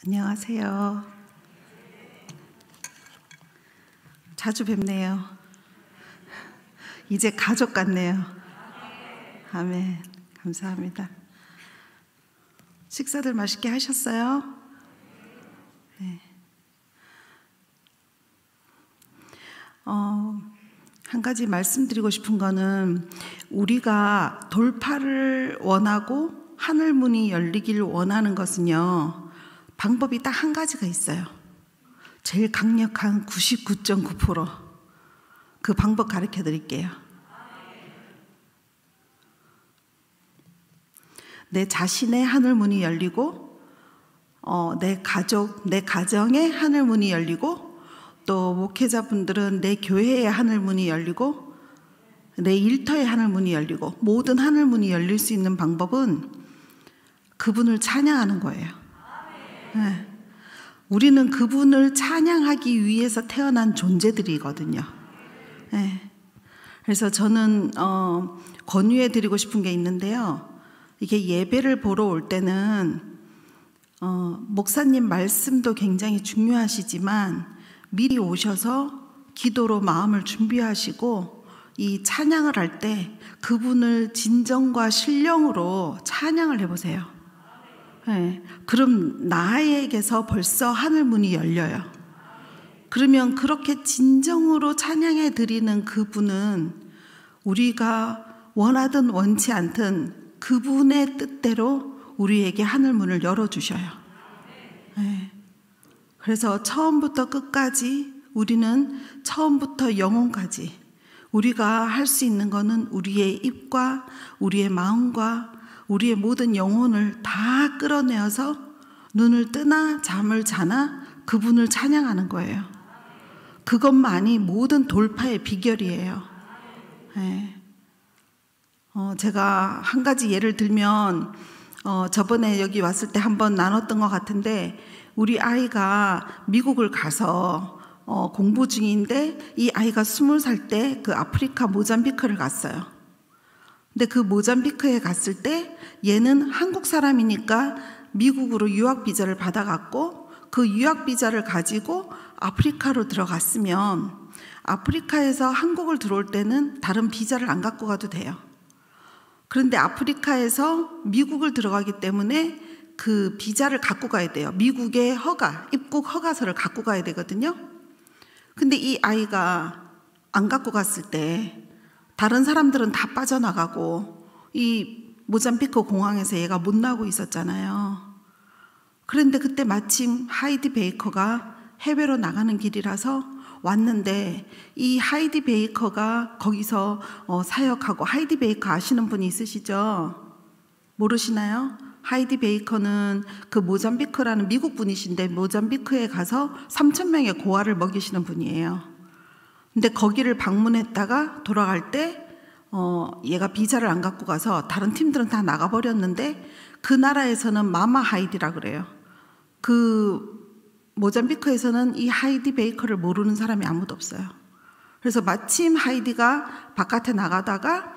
안녕하세요. 자주 뵙네요. 이제 가족 같네요. 아멘. 감사합니다. 식사들 맛있게 하셨어요? 네. 한 가지 말씀드리고 싶은 거는 우리가 돌파를 원하고 하늘 문이 열리길 원하는 것은요, 방법이 딱 한 가지가 있어요. 제일 강력한 99.9% 그 방법 가르쳐 드릴게요. 내 자신의 하늘 문이 열리고 내 가족, 내 가정의 하늘 문이 열리고 또 목회자분들은 내 교회의 하늘 문이 열리고 내 일터의 하늘 문이 열리고 모든 하늘 문이 열릴 수 있는 방법은 그분을 찬양하는 거예요. 네. 우리는 그분을 찬양하기 위해서 태어난 존재들이거든요. 네. 그래서 저는 권유해 드리고 싶은 게 있는데요. 이게 예배를 보러 올 때는 목사님 말씀도 굉장히 중요하시지만 미리 오셔서 기도로 마음을 준비하시고 이 찬양을 할 때 그분을 진정과 신령으로 찬양을 해보세요. 네. 그럼 나에게서 벌써 하늘 문이 열려요. 그러면 그렇게 진정으로 찬양해 드리는 그분은 우리가 원하든 원치 않든 그분의 뜻대로 우리에게 하늘 문을 열어주셔요. 네. 그래서 처음부터 끝까지 우리는 처음부터 영혼까지 우리가 할 수 있는 것은 우리의 입과 우리의 마음과 우리의 모든 영혼을 다 끌어내어서 눈을 뜨나 잠을 자나 그분을 찬양하는 거예요. 그것만이 모든 돌파의 비결이에요. 네. 제가 한 가지 예를 들면 저번에 여기 왔을 때 한번 나눴던 것 같은데 우리 아이가 미국을 가서 공부 중인데 이 아이가 20살 때 그 아프리카 모잠비크를 갔어요. 근데 그 모잠비크에 갔을 때 얘는 한국 사람이니까 미국으로 유학 비자를 받아갔고 그 유학 비자를 가지고 아프리카로 들어갔으면 아프리카에서 한국을 들어올 때는 다른 비자를 안 갖고 가도 돼요. 그런데 아프리카에서 미국을 들어가기 때문에 그 비자를 갖고 가야 돼요. 미국의 입국 허가서를 갖고 가야 되거든요. 근데 이 아이가 안 갖고 갔을 때 다른 사람들은 다 빠져나가고 이 모잠비크 공항에서 얘가 못 나오고 있었잖아요. 그런데 그때 마침 하이디 베이커가 해외로 나가는 길이라서 왔는데 이 하이디 베이커가 거기서 사역하고 하이디 베이커 아시는 분이 있으시죠? 모르시나요? 하이디 베이커는 그 모잠비크라는 미국 분이신데 모잠비크에 가서 3,000명의 고아를 먹이시는 분이에요. 근데 거기를 방문했다가 돌아갈 때 얘가 비자를 안 갖고 가서 다른 팀들은 다 나가버렸는데 그 나라에서는 마마 하이디라 그래요. 그 모잠비크에서는 이 하이디 베이커를 모르는 사람이 아무도 없어요. 그래서 마침 하이디가 바깥에 나가다가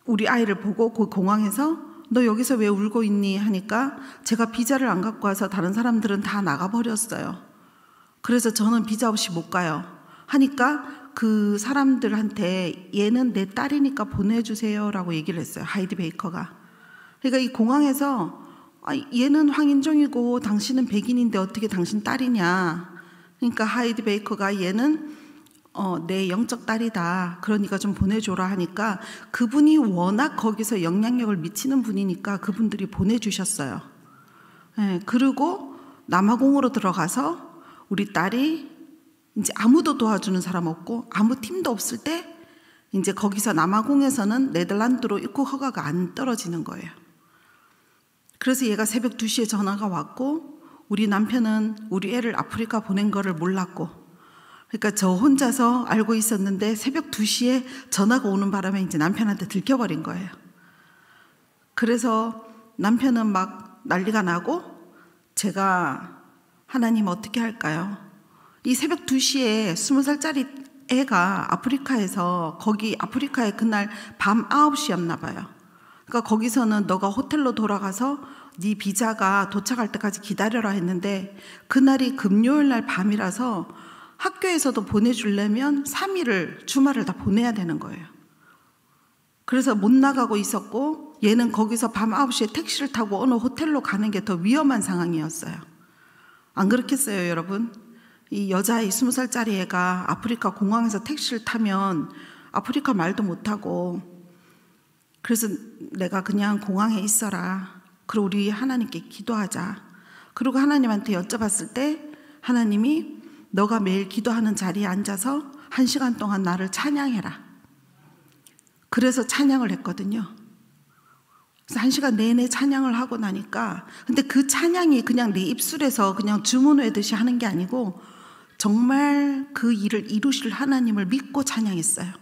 우리 아이를 보고 그 공항에서 너 여기서 왜 울고 있니? 하니까 제가 비자를 안 갖고 와서 다른 사람들은 다 나가버렸어요. 그래서 저는 비자 없이 못 가요. 하니까 그 사람들한테 얘는 내 딸이니까 보내주세요 라고 얘기를 했어요. 하이디 베이커가. 그러니까 이 공항에서 얘는 황인종이고 당신은 백인인데 어떻게 당신 딸이냐. 그러니까 하이디 베이커가 얘는 내 영적 딸이다. 그러니까 좀 보내줘라 하니까 그분이 워낙 거기서 영향력을 미치는 분이니까 그분들이 보내주셨어요. 네, 그리고 남아공으로 들어가서 우리 딸이 이제 아무도 도와주는 사람 없고 아무 팀도 없을 때 이제 거기서 남아공에서는 네덜란드로 입국 허가가 안 떨어지는 거예요. 그래서 얘가 새벽 2시에 전화가 왔고 우리 남편은 우리 애를 아프리카 보낸 거를 몰랐고 그러니까 저 혼자서 알고 있었는데 새벽 2시에 전화가 오는 바람에 이제 남편한테 들켜버린 거예요. 그래서 남편은 막 난리가 나고 제가 하나님 어떻게 할까요? 이 새벽 2시에 20살짜리 애가 아프리카에서 거기 아프리카에 그날 밤 9시였나 봐요. 그러니까 거기서는 너가 호텔로 돌아가서 네 비자가 도착할 때까지 기다려라 했는데 그날이 금요일 날 밤이라서 학교에서도 보내주려면 3일을 주말을 다 보내야 되는 거예요. 그래서 못 나가고 있었고 얘는 거기서 밤 9시에 택시를 타고 어느 호텔로 가는 게 더 위험한 상황이었어요. 안 그렇겠어요, 여러분? 이 여자아이 20살짜리 애가 아프리카 공항에서 택시를 타면 아프리카 말도 못하고, 그래서 내가 그냥 공항에 있어라. 그리고 우리 하나님께 기도하자. 그리고 하나님한테 여쭤봤을 때 하나님이 너가 매일 기도하는 자리에 앉아서 1시간 동안 나를 찬양해라. 그래서 찬양을 했거든요. 그래서 1시간 내내 찬양을 하고 나니까, 근데 그 찬양이 그냥 내 입술에서 그냥 주문 외듯이 하는 게 아니고 정말 그 일을 이루실 하나님을 믿고 찬양했어요.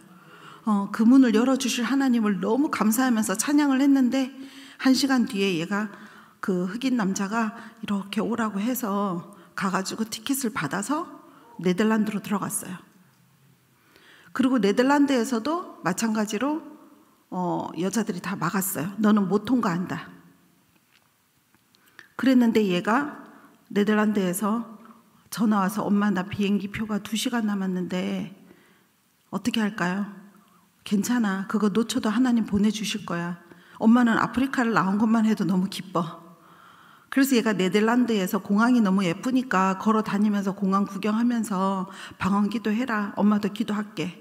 그 문을 열어주실 하나님을 너무 감사하면서 찬양을 했는데 1시간 뒤에 얘가 그 흑인 남자가 이렇게 오라고 해서 가가지고 티켓을 받아서 네덜란드로 들어갔어요. 그리고 네덜란드에서도 마찬가지로 여자들이 다 막았어요. 너는 못 통과한다. 그랬는데 얘가 네덜란드에서 전화 와서 엄마 나 비행기 표가 2시간 남았는데 어떻게 할까요? 괜찮아. 그거 놓쳐도 하나님 보내주실 거야. 엄마는 아프리카를 나온 것만 해도 너무 기뻐. 그래서 얘가 네덜란드에서 공항이 너무 예쁘니까 걸어 다니면서 공항 구경하면서 방언기도 해라. 엄마도 기도할게.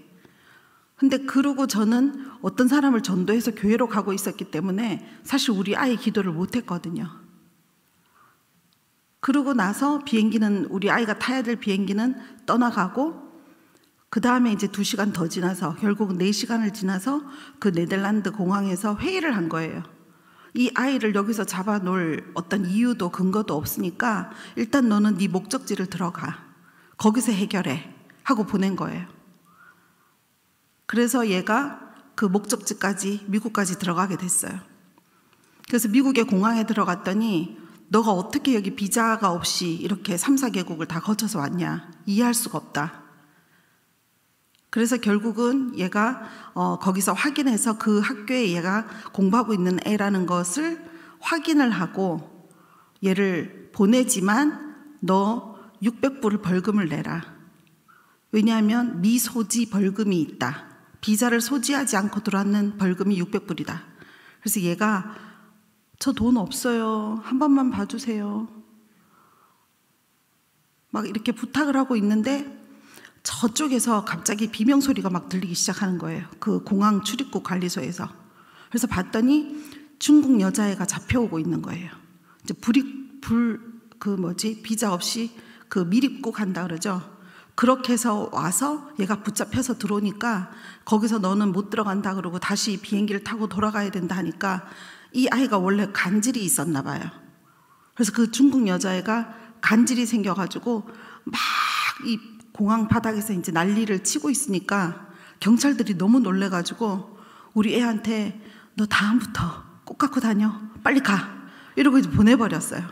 근데 그러고 저는 어떤 사람을 전도해서 교회로 가고 있었기 때문에 사실 우리 아이 기도를 못했거든요. 그러고 나서 비행기는, 우리 아이가 타야 될 비행기는 떠나가고 그 다음에 이제 2시간 더 지나서 결국은 4시간을 지나서 그 네덜란드 공항에서 회의를 한 거예요. 이 아이를 여기서 잡아놓을 어떤 이유도 근거도 없으니까 일단 너는 네 목적지를 들어가. 거기서 해결해. 하고 보낸 거예요. 그래서 얘가 그 목적지까지, 미국까지 들어가게 됐어요. 그래서 미국의 공항에 들어갔더니 너가 어떻게 여기 비자가 없이 이렇게 3, 4개국을 다 거쳐서 왔냐. 이해할 수가 없다. 그래서 결국은 얘가 거기서 확인해서 그 학교에 얘가 공부하고 있는 애라는 것을 확인을 하고 얘를 보내지만 너 600불을 벌금을 내라. 왜냐하면 미소지 벌금이 있다. 비자를 소지하지 않고 들어왔는 벌금이 600불이다. 그래서 얘가 저 돈 없어요. 한 번만 봐주세요. 막 이렇게 부탁을 하고 있는데 저쪽에서 갑자기 비명소리가 막 들리기 시작하는 거예요. 그 공항 출입국 관리소에서. 그래서 봤더니 중국 여자애가 잡혀오고 있는 거예요. 이제 비자 없이 그 밀입국 한다 그러죠. 그렇게 해서 와서 얘가 붙잡혀서 들어오니까 거기서 너는 못 들어간다 그러고 다시 비행기를 타고 돌아가야 된다 하니까 이 아이가 원래 간질이 있었나 봐요. 그래서 그 중국 여자애가 간질이 생겨가지고 막 이 공항 바닥에서 이제 난리를 치고 있으니까 경찰들이 너무 놀래가지고 우리 애한테 너 다음부터 꼭 갖고 다녀. 빨리 가. 이러고 이제 보내버렸어요.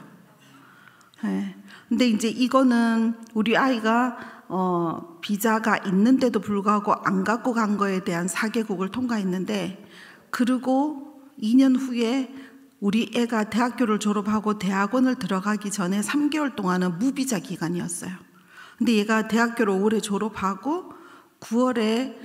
네. 근데 이제 이거는 우리 아이가 비자가 있는데도 불구하고 안 갖고 간 거에 대한 4개국을 통과했는데, 그리고 2년 후에 우리 애가 대학교를 졸업하고 대학원을 들어가기 전에 3개월 동안은 무비자 기간이었어요. 근데 얘가 대학교를 올해 졸업하고 9월에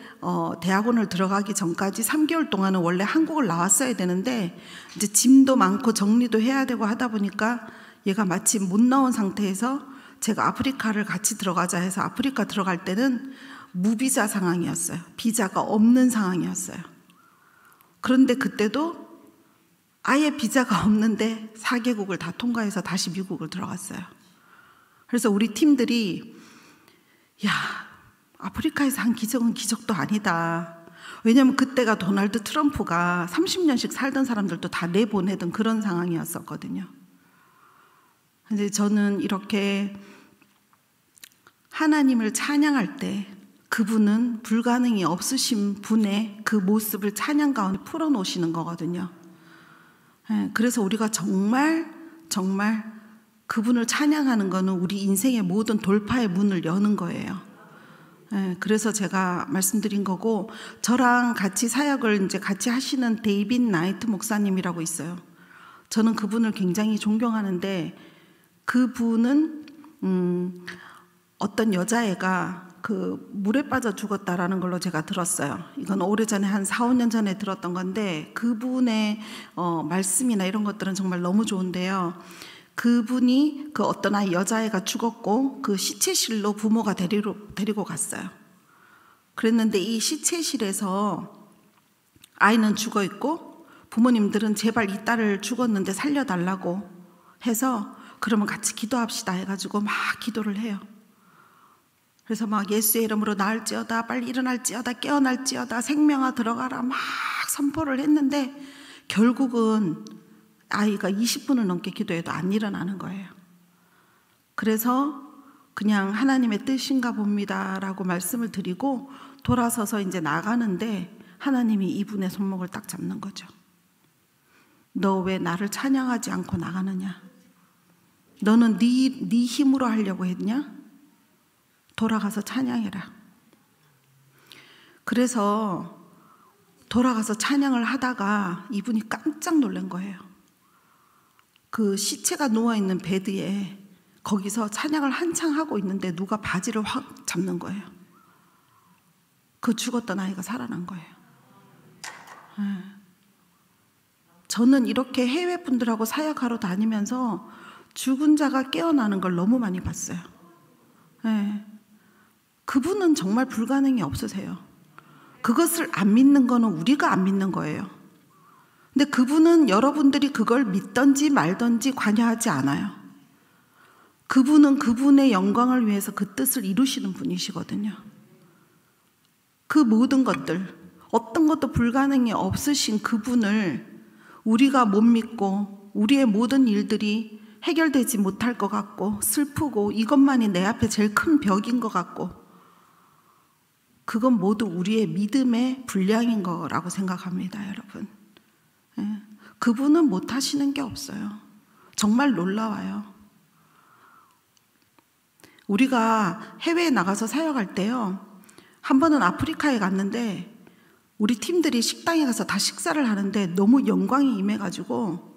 대학원을 들어가기 전까지 3개월 동안은 원래 한국을 나왔어야 되는데 이제 짐도 많고 정리도 해야 되고 하다 보니까 얘가 마침 못 나온 상태에서 제가 아프리카를 같이 들어가자 해서 아프리카 들어갈 때는 무비자 상황이었어요. 비자가 없는 상황이었어요. 그런데 그때도 아예 비자가 없는데 4개국을 다 통과해서 다시 미국을 들어갔어요. 그래서 우리 팀들이 야, 아프리카에서 한 기적은 기적도 아니다. 왜냐하면 그때가 도널드 트럼프가 30년씩 살던 사람들도 다 내보내던 그런 상황이었었거든요. 근데 저는 이렇게 하나님을 찬양할 때 그분은 불가능이 없으신 분의 그 모습을 찬양 가운데 풀어놓으시는 거거든요. 그래서 우리가 정말 그분을 찬양하는 거는 우리 인생의 모든 돌파의 문을 여는 거예요. 그래서 제가 말씀드린 거고, 저랑 같이 사역을 이제 같이 하시는 데이빗 나이트 목사님이라고 있어요. 저는 그분을 굉장히 존경하는데 그분은 어떤 여자애가 그 물에 빠져 죽었다라는 걸로 제가 들었어요. 이건 오래전에 한 4, 5년 전에 들었던 건데 그분의 말씀이나 이런 것들은 정말 너무 좋은데요. 그분이 그 어떤 아이 여자애가 죽었고 그 시체실로 부모가 데리고 갔어요. 그랬는데 이 시체실에서 아이는 죽어 있고 부모님들은 제발 이 딸을 죽었는데 살려달라고 해서 그러면 같이 기도합시다 해가지고 막 기도를 해요. 그래서 막 예수의 이름으로 나을지어다, 빨리 일어날지어다, 깨어날지어다, 생명아 들어가라 막 선포를 했는데 결국은 아이가 20분을 넘게 기도해도 안 일어나는 거예요. 그래서 그냥 하나님의 뜻인가 봅니다라고 말씀을 드리고 돌아서서 이제 나가는데 하나님이 이분의 손목을 딱 잡는 거죠. 너 왜 나를 찬양하지 않고 나가느냐? 너는 네 힘으로 하려고 했냐? 돌아가서 찬양해라. 그래서 돌아가서 찬양을 하다가 이분이 깜짝 놀란 거예요. 그 시체가 누워있는 베드에 거기서 찬양을 한창 하고 있는데 누가 바지를 확 잡는 거예요. 그 죽었던 아이가 살아난 거예요. 저는 이렇게 해외 분들하고 사역하러 다니면서 죽은 자가 깨어나는 걸 너무 많이 봤어요. 그분은 정말 불가능이 없으세요. 그것을 안 믿는 거는 우리가 안 믿는 거예요. 근데 그분은 여러분들이 그걸 믿던지 말던지 관여하지 않아요. 그분은 그분의 영광을 위해서 그 뜻을 이루시는 분이시거든요. 그 모든 것들, 어떤 것도 불가능이 없으신 그분을 우리가 못 믿고 우리의 모든 일들이 해결되지 못할 것 같고 슬프고 이것만이 내 앞에 제일 큰 벽인 것 같고 그건 모두 우리의 믿음의 분량인 거라고 생각합니다, 여러분. 그분은 못하시는 게 없어요. 정말 놀라워요. 우리가 해외에 나가서 사역할 때요. 한 번은 아프리카에 갔는데 우리 팀들이 식당에 가서 다 식사를 하는데 너무 영광이 임해가지고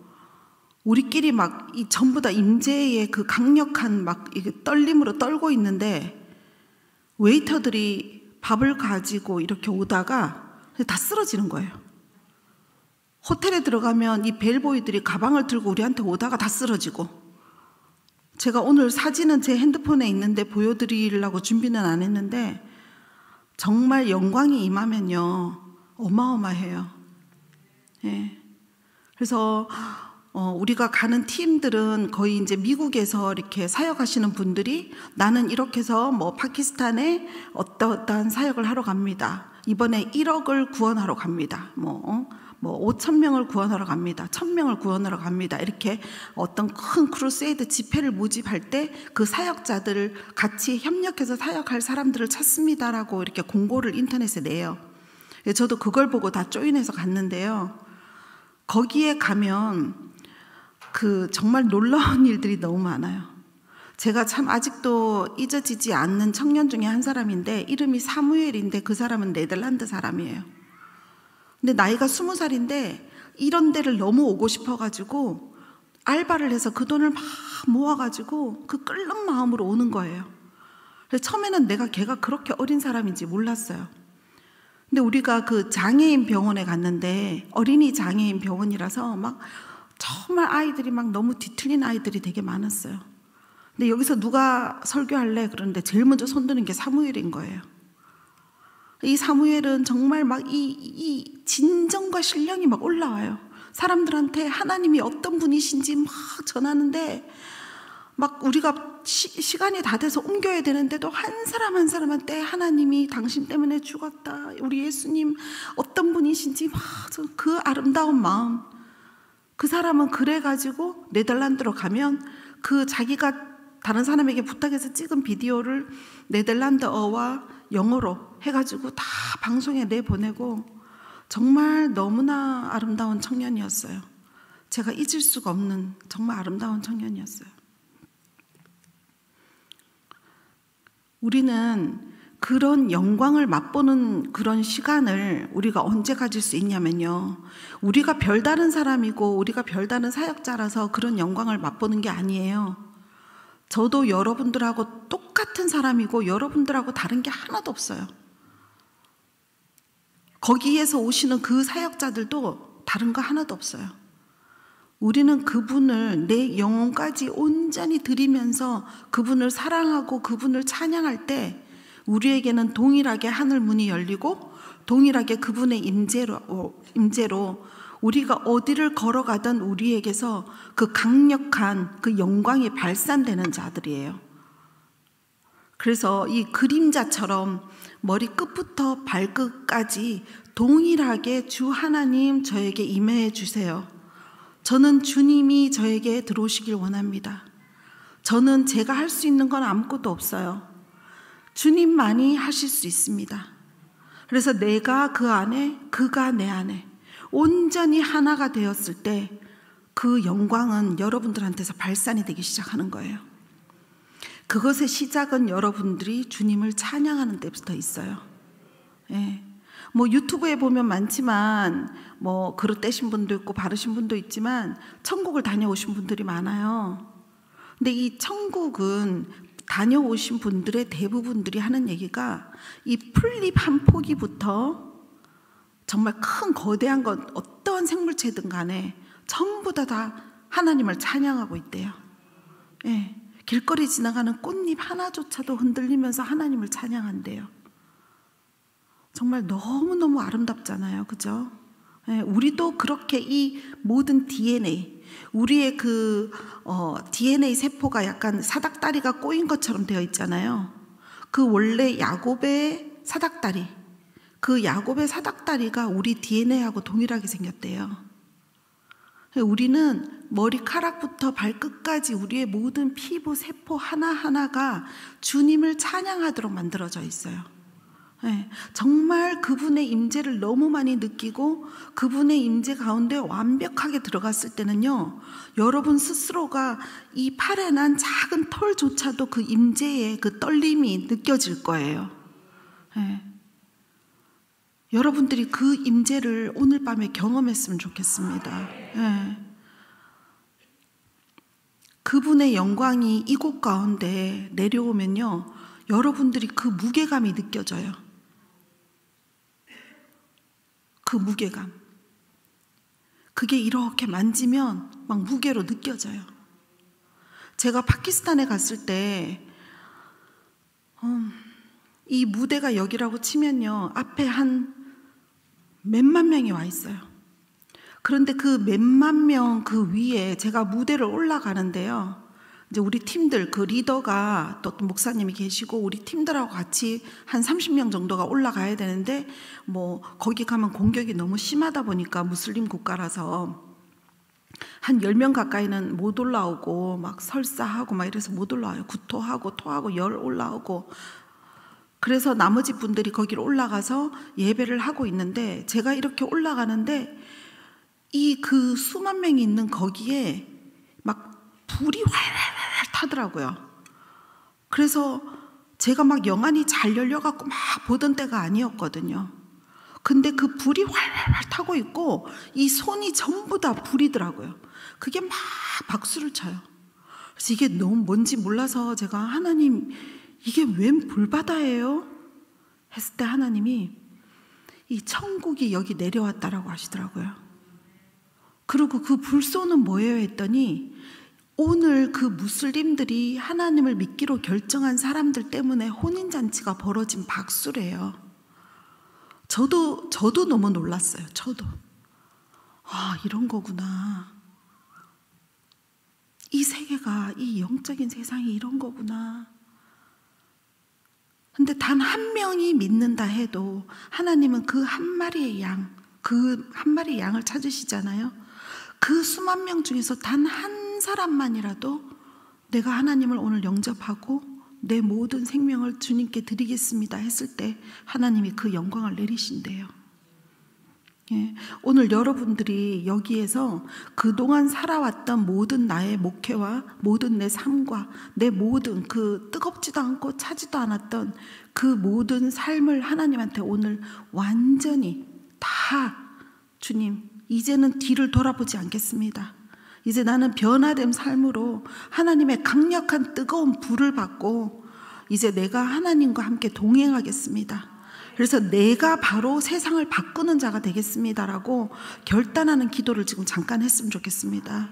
우리끼리 막 전부 다 임재의 그 강력한 막 떨림으로 떨고 있는데 웨이터들이 밥을 가지고 이렇게 오다가 다 쓰러지는 거예요. 호텔에 들어가면 이 벨보이들이 가방을 들고 우리한테 오다가 다 쓰러지고 제가 오늘 사진은 제 핸드폰에 있는데 보여드리려고 준비는 안 했는데 정말 영광이 임하면요 어마어마해요. 그래서 우리가 가는 팀들은 거의 이제 미국에서 이렇게 사역하시는 분들이 나는 이렇게 해서 뭐 파키스탄에 어떠한 사역을 하러 갑니다. 이번에 1억을 구원하러 갑니다. 뭐 5,000명을 구원하러 갑니다. 1,000명을 구원하러 갑니다. 이렇게 어떤 큰 크루세이드 집회를 모집할 때 그 사역자들을 같이 협력해서 사역할 사람들을 찾습니다라고 이렇게 공고를 인터넷에 내요. 저도 그걸 보고 다 조인해서 갔는데요. 거기에 가면 그 정말 놀라운 일들이 너무 많아요. 제가 참 아직도 잊어지지 않는 청년 중에 한 사람인데 이름이 사무엘인데 그 사람은 네덜란드 사람이에요. 근데 나이가 20살인데 이런 데를 너무 오고 싶어가지고 알바를 해서 그 돈을 막 모아가지고 그 끓는 마음으로 오는 거예요. 그래서 처음에는 내가 걔가 그렇게 어린 사람인지 몰랐어요. 근데 우리가 그 장애인 병원에 갔는데 어린이 장애인 병원이라서 막 정말 아이들이 막 너무 뒤틀린 아이들이 되게 많았어요. 근데 여기서 누가 설교할래? 그러는데 제일 먼저 손드는 게 사무엘인 거예요. 이 사무엘은 정말 막 이 진정과 신령이 막 올라와요. 사람들한테 하나님이 어떤 분이신지 막 전하는데 막 우리가 시간이 다 돼서 옮겨야 되는데도 한 사람 한 사람한테 하나님이 당신 때문에 죽었다. 우리 예수님 어떤 분이신지 막 그 아름다운 마음. 그 사람은 그래가지고 네덜란드로 가면 그 자기가 다른 사람에게 부탁해서 찍은 비디오를 네덜란드어와 영어로 해가지고 다 방송에 내보내고 정말 너무나 아름다운 청년이었어요. 제가 잊을 수가 없는 정말 아름다운 청년이었어요. 우리는 그런 영광을 맛보는 그런 시간을 우리가 언제 가질 수 있냐면요, 우리가 별다른 사람이고 우리가 별다른 사역자라서 그런 영광을 맛보는 게 아니에요. 저도 여러분들하고 똑같은 사람이고 여러분들하고 다른 게 하나도 없어요. 거기에서 오시는 그 사역자들도 다른 거 하나도 없어요. 우리는 그분을 내 영혼까지 온전히 드리면서 그분을 사랑하고 그분을 찬양할 때 우리에게는 동일하게 하늘 문이 열리고 동일하게 그분의 임재로 우리가 어디를 걸어가든 우리에게서 그 강력한 그 영광이 발산되는 자들이에요. 그래서 이 그림자처럼 머리 끝부터 발끝까지 동일하게 주 하나님 저에게 임해 주세요. 저는 주님이 저에게 들어오시길 원합니다. 저는 제가 할 수 있는 건 아무것도 없어요. 주님만이 하실 수 있습니다. 그래서 내가 그 안에, 그가 내 안에 온전히 하나가 되었을 때 그 영광은 여러분들한테서 발산이 되기 시작하는 거예요. 그것의 시작은 여러분들이 주님을 찬양하는 때부터 있어요. 예. 뭐 유튜브에 보면 많지만 뭐 그릇되신 분도 있고 바르신 분도 있지만 천국을 다녀오신 분들이 많아요. 근데 이 천국은 다녀오신 분들의 대부분들이 하는 얘기가 이 풀잎 한 포기부터 정말 큰 거대한 것 어떠한 생물체든 간에 전부 다 하나님을 찬양하고 있대요. 예. 길거리 지나가는 꽃잎 하나조차도 흔들리면서 하나님을 찬양한대요. 정말 너무너무 아름답잖아요. 그죠? 예, 우리도 그렇게 이 모든 DNA, 우리의 그 DNA 세포가 약간 사닥다리가 꼬인 것처럼 되어 있잖아요. 그 원래 야곱의 사닥다리, 그 야곱의 사닥다리가 우리 DNA하고 동일하게 생겼대요. 우리는 머리카락부터 발끝까지 우리의 모든 피부, 세포 하나하나가 주님을 찬양하도록 만들어져 있어요. 네, 정말 그분의 임재를 너무 많이 느끼고 그분의 임재 가운데 완벽하게 들어갔을 때는요, 여러분 스스로가 이 팔에 난 작은 털조차도 그 임재의 그 떨림이 느껴질 거예요. 네. 여러분들이 그 임재를 오늘 밤에 경험했으면 좋겠습니다. 네. 그분의 영광이 이곳 가운데 내려오면요, 여러분들이 그 무게감이 느껴져요. 그 무게감. 그게 이렇게 만지면 막 무게로 느껴져요. 제가 파키스탄에 갔을 때 이 무대가 여기라고 치면요, 앞에 한 몇만 명이 와 있어요. 그런데 그 몇만 명 그 위에 제가 무대를 올라가는데요, 이제 우리 팀들, 그 리더가 또 목사님이 계시고 우리 팀들하고 같이 한 30명 정도가 올라가야 되는데, 뭐 거기 가면 공격이 너무 심하다 보니까 무슬림 국가라서 한 10명 가까이는 못 올라오고 막 설사하고 막 이래서 못 올라와요. 구토하고 토하고 열 올라오고. 그래서 나머지 분들이 거기로 올라가서 예배를 하고 있는데, 제가 이렇게 올라가는데 이 그 수만 명이 있는 거기에 막 불이 활활활 타더라고요. 그래서 제가 막 영안이 잘 열려갖고 막 보던 때가 아니었거든요. 근데 그 불이 활활활 타고 있고 이 손이 전부 다 불이더라고요. 그게 막 박수를 쳐요. 그래서 이게 너무 뭔지 몰라서 제가 하나님, 이게 웬 불바다예요? 했을 때 하나님이 이 천국이 여기 내려왔다라고 하시더라고요. 그리고 그 불소는 뭐예요? 했더니 오늘 그 무슬림들이 하나님을 믿기로 결정한 사람들 때문에 혼인잔치가 벌어진 박수래요. 저도 너무 놀랐어요. 저도. 아, 이런 거구나. 이 세계가, 이 영적인 세상이 이런 거구나. 근데 단 한 명이 믿는다 해도 하나님은 그 한 마리의 양, 그 한 마리의 양을 찾으시잖아요. 그 수만 명 중에서 단 한 사람만이라도 내가 하나님을 오늘 영접하고 내 모든 생명을 주님께 드리겠습니다 했을 때 하나님이 그 영광을 내리신대요. 예, 오늘 여러분들이 여기에서 그동안 살아왔던 모든 나의 목회와 모든 내 삶과 내 모든 그 뜨겁지도 않고 차지도 않았던 그 모든 삶을 하나님한테 오늘 완전히 다 주님 이제는 뒤를 돌아보지 않겠습니다. 이제 나는 변화된 삶으로 하나님의 강력한 뜨거운 불을 받고 이제 내가 하나님과 함께 동행하겠습니다. 그래서 내가 바로 세상을 바꾸는 자가 되겠습니다라고 결단하는 기도를 지금 잠깐 했으면 좋겠습니다.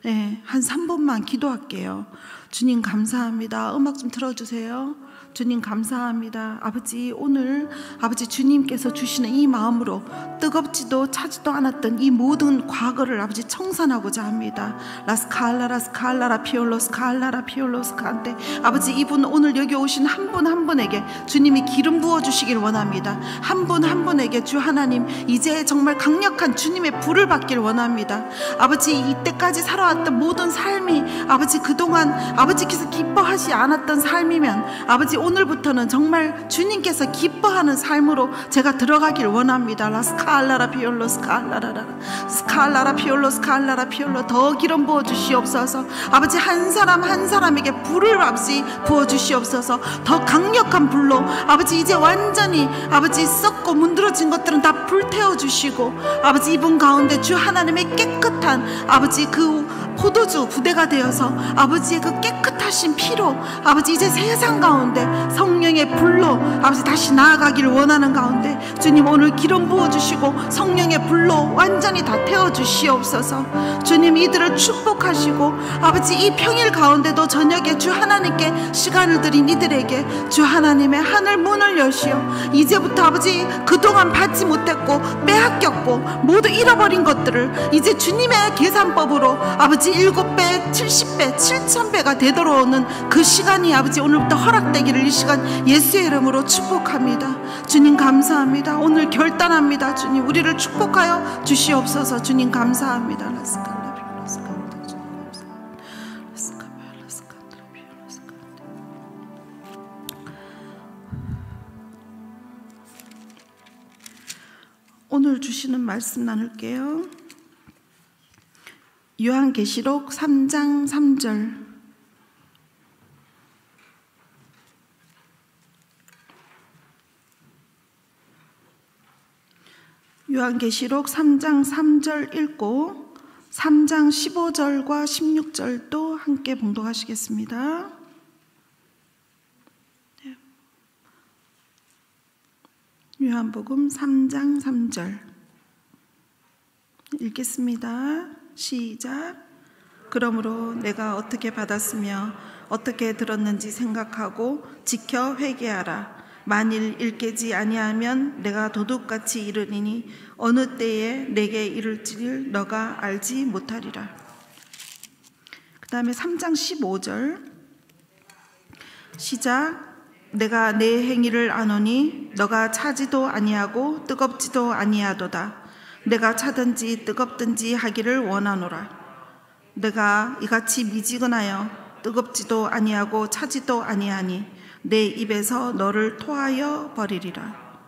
네, 한 3분만 기도할게요. 주님 감사합니다. 음악 좀 틀어주세요. 주님 감사합니다. 아버지 오늘 아버지 주님께서 주시는 이 마음으로 뜨겁지도 차지도 않았던 이 모든 과거를 아버지 청산하고자 합니다. 라스칼라라 스칼라라 피올로 스칼라라 피올로 스칸데 아버지 이분 오늘 여기 오신 한 분 한 분에게 주님이 기름 부어주시길 원합니다. 한 분 한 분에게 주 하나님 이제 정말 강력한 주님의 불을 받길 원합니다. 아버지 이때까지 살아왔던 모든 삶이 아버지 그동안 아버지께서 기뻐하지 않았던 삶이면 아버지 오늘부터는 정말 주님께서 기뻐하는 삶으로 제가 들어가길 원합니다. 라스칼라라 피올로 스칼라라라 스칼라라 피올로 스칼라라 피올로 더 기름 부어 주시옵소서. 아버지 한 사람 한 사람에게 불을 아버지 부어 주시옵소서. 더 강력한 불로 아버지 이제 완전히 아버지 썩고 문드러진 것들은 다 불태워 주시고 아버지 이분 가운데 주 하나님의 깨끗한 아버지 그 포도주 부대가 되어서 아버지의 그 깨끗하신 피로 아버지 이제 세상 가운데 성령의 불로 아버지 다시 나아가기를 원하는 가운데 주님 오늘 기름 부어주시고 성령의 불로 완전히 다 태워주시옵소서. 주님 이들을 축복하시고 아버지 이 평일 가운데도 저녁에 주 하나님께 시간을 드린 이들에게 주 하나님의 하늘 문을 여시어 이제부터 아버지 그동안 받지 못했고 빼앗겼고 모두 잃어버린 것들을 이제 주님의 계산법으로 아버지 7배, 70배, 7000배가 되돌아오는 그 시간이 아버지 오늘부터 허락되기를 이 시간 예수의 이름으로 축복합니다. 주님 감사합니다. 오늘 결단합니다. 주님 우리를 축복하여 주시옵소서. 주님 감사합니다. 오늘 주시는 말씀 나눌게요. 요한계시록 3장 3절 요한계시록 3장 3절 읽고 3장 15절과 16절도 함께 봉독하시겠습니다. 요한복음 3장 3절 읽겠습니다. 시작. 그러므로 내가 어떻게 받았으며 어떻게 들었는지 생각하고 지켜 회개하라. 만일 일깨지 아니하면 내가 도둑같이 이르리니 어느 때에 내게 이를지를 너가 알지 못하리라. 그 다음에 3장 15절 시작. 내가 내 행위를 아노니 너가 차지도 아니하고 뜨겁지도 아니하도다. 내가 차든지 뜨겁든지 하기를 원하노라. 내가 이같이 미지근하여 뜨겁지도 아니하고 차지도 아니하니 내 입에서 너를 토하여 버리리라.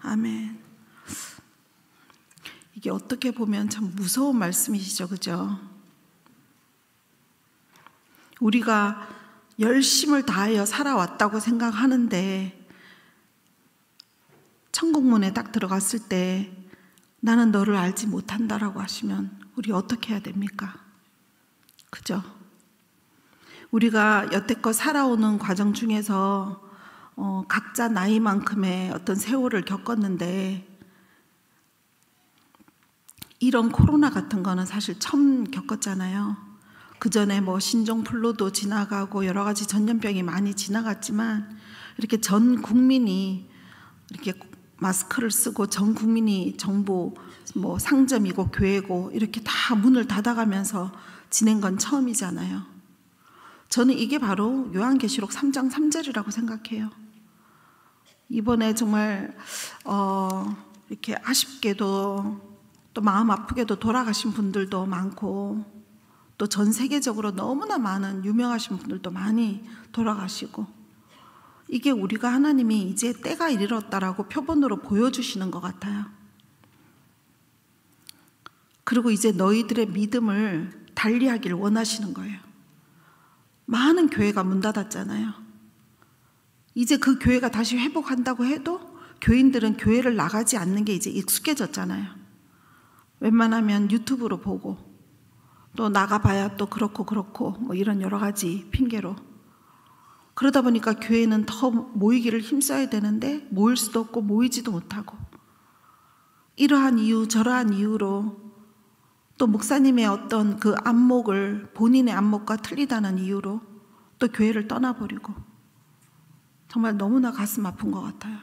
아멘. 이게 어떻게 보면 참 무서운 말씀이시죠, 그죠? 우리가 열심을 다하여 살아왔다고 생각하는데 천국문에 딱 들어갔을 때 나는 너를 알지 못한다라고 하시면 우리 어떻게 해야 됩니까? 그죠? 우리가 여태껏 살아오는 과정 중에서 각자 나이만큼의 어떤 세월을 겪었는데 이런 코로나 같은 거는 사실 처음 겪었잖아요. 그 전에 뭐 신종플루도 지나가고 여러 가지 전염병이 많이 지나갔지만 이렇게 전 국민이 이렇게 마스크를 쓰고 전 국민이 정부 뭐 상점이고 교회고 이렇게 다 문을 닫아가면서 지낸 건 처음이잖아요. 저는 이게 바로 요한계시록 3장 3절이라고 생각해요. 이번에 정말 이렇게 아쉽게도 또 마음 아프게도 돌아가신 분들도 많고 또 전 세계적으로 너무나 많은 유명하신 분들도 많이 돌아가시고 이게 우리가 하나님이 이제 때가 이르렀다라고 표본으로 보여주시는 것 같아요. 그리고 이제 너희들의 믿음을 달리하기를 원하시는 거예요. 많은 교회가 문 닫았잖아요. 이제 그 교회가 다시 회복한다고 해도 교인들은 교회를 나가지 않는 게 이제 익숙해졌잖아요. 웬만하면 유튜브로 보고 또 나가봐야 또 그렇고 뭐 이런 여러 가지 핑계로, 그러다 보니까 교회는 더 모이기를 힘써야 되는데 모일 수도 없고 모이지도 못하고, 이러한 이유 저러한 이유로 또 목사님의 어떤 그 안목을 본인의 안목과 틀리다는 이유로 또 교회를 떠나버리고, 정말 너무나 가슴 아픈 것 같아요.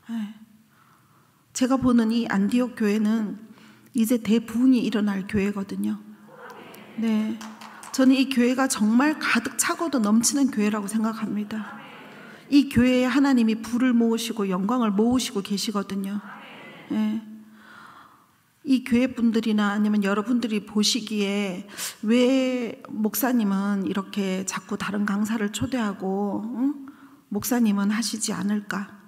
네. 제가 보는 이 안디옥 교회는 이제 대부흥이 일어날 교회거든요. 네, 저는 이 교회가 정말 가득 차고도 넘치는 교회라고 생각합니다. 이 교회에 하나님이 불을 모으시고 영광을 모으시고 계시거든요. 네. 이 교회 분들이나 아니면 여러분들이 보시기에 왜 목사님은 이렇게 자꾸 다른 강사를 초대하고 목사님은 하시지 않을까?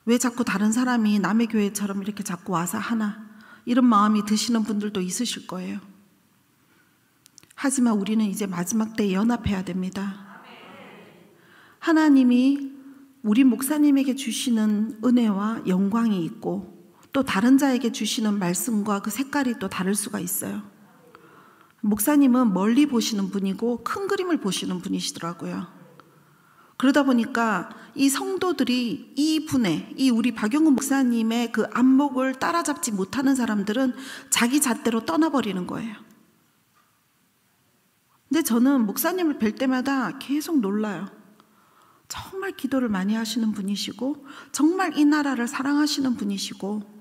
왜 자꾸 다른 사람이 남의 교회처럼 이렇게 자꾸 와서 하나? 이런 마음이 드시는 분들도 있으실 거예요. 하지만 우리는 이제 마지막 때에 연합해야 됩니다. 하나님이 우리 목사님에게 주시는 은혜와 영광이 있고 또 다른 자에게 주시는 말씀과 그 색깔이 또 다를 수가 있어요. 목사님은 멀리 보시는 분이고 큰 그림을 보시는 분이시더라고요. 그러다 보니까 이 성도들이 이 우리 박용근 목사님의 그 안목을 따라잡지 못하는 사람들은 자기 잣대로 떠나버리는 거예요. 근데 저는 목사님을 뵐 때마다 계속 놀라요. 정말 기도를 많이 하시는 분이시고 정말 이 나라를 사랑하시는 분이시고,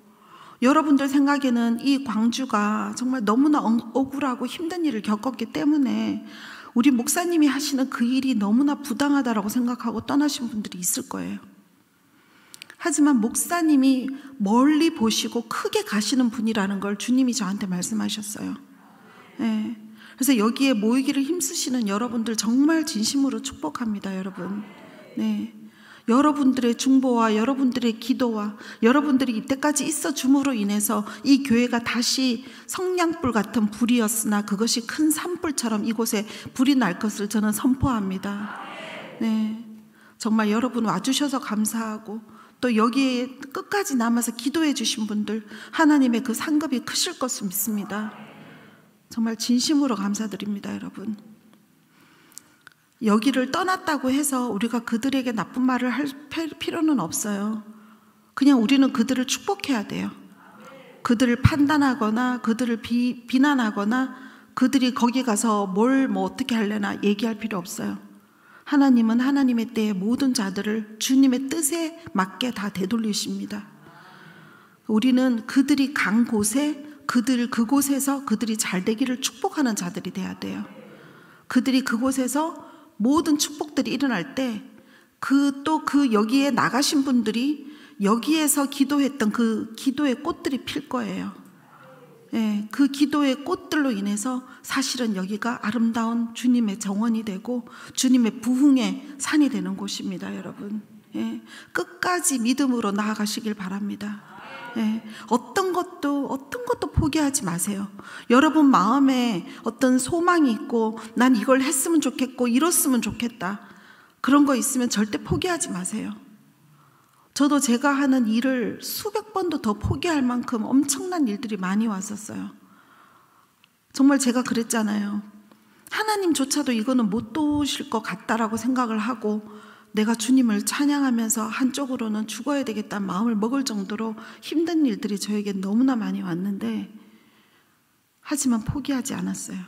여러분들 생각에는 이 광주가 정말 너무나 억울하고 힘든 일을 겪었기 때문에 우리 목사님이 하시는 그 일이 너무나 부당하다라고 생각하고 떠나신 분들이 있을 거예요. 하지만 목사님이 멀리 보시고 크게 가시는 분이라는 걸 주님이 저한테 말씀하셨어요. 네. 그래서 여기에 모이기를 힘쓰시는 여러분들 정말 진심으로 축복합니다, 여러분. 네. 여러분들의 중보와 여러분들의 기도와 여러분들이 이때까지 있어 줌으로 인해서 이 교회가 다시 성냥불 같은 불이었으나 그것이 큰 산불처럼 이곳에 불이 날 것을 저는 선포합니다. 네, 정말 여러분 와주셔서 감사하고 또 여기에 끝까지 남아서 기도해 주신 분들 하나님의 그 상급이 크실 것을 믿습니다. 정말 진심으로 감사드립니다, 여러분. 여기를 떠났다고 해서 우리가 그들에게 나쁜 말을 할 필요는 없어요. 그냥 우리는 그들을 축복해야 돼요. 그들을 판단하거나 그들을 비난하거나 그들이 거기 가서 뭘 어떻게 할래나 얘기할 필요 없어요. 하나님은 하나님의 때에 모든 자들을 주님의 뜻에 맞게 다 되돌리십니다. 우리는 그들이 간 곳에 그곳에서 그들이 잘 되기를 축복하는 자들이 돼야 돼요. 그들이 그곳에서 모든 축복들이 일어날 때 여기에 나가신 분들이 여기에서 기도했던 그 기도의 꽃들이 필 거예요. 예, 그 기도의 꽃들로 인해서 사실은 여기가 아름다운 주님의 정원이 되고 주님의 부흥의 산이 되는 곳입니다, 여러분. 예, 끝까지 믿음으로 나아가시길 바랍니다. 예, 어떤 것도 포기하지 마세요. 여러분 마음에 어떤 소망이 있고 난 이걸 했으면 좋겠고 이뤘으면 좋겠다, 그런 거 있으면 절대 포기하지 마세요. 저도 제가 하는 일을 수백 번도 더 포기할 만큼 엄청난 일들이 많이 왔었어요. 정말 제가 그랬잖아요. 하나님조차도 이거는 못 도우실 것 같다라고 생각을 하고 내가 주님을 찬양하면서 한쪽으로는 죽어야 되겠다는 마음을 먹을 정도로 힘든 일들이 저에게 너무나 많이 왔는데, 하지만 포기하지 않았어요.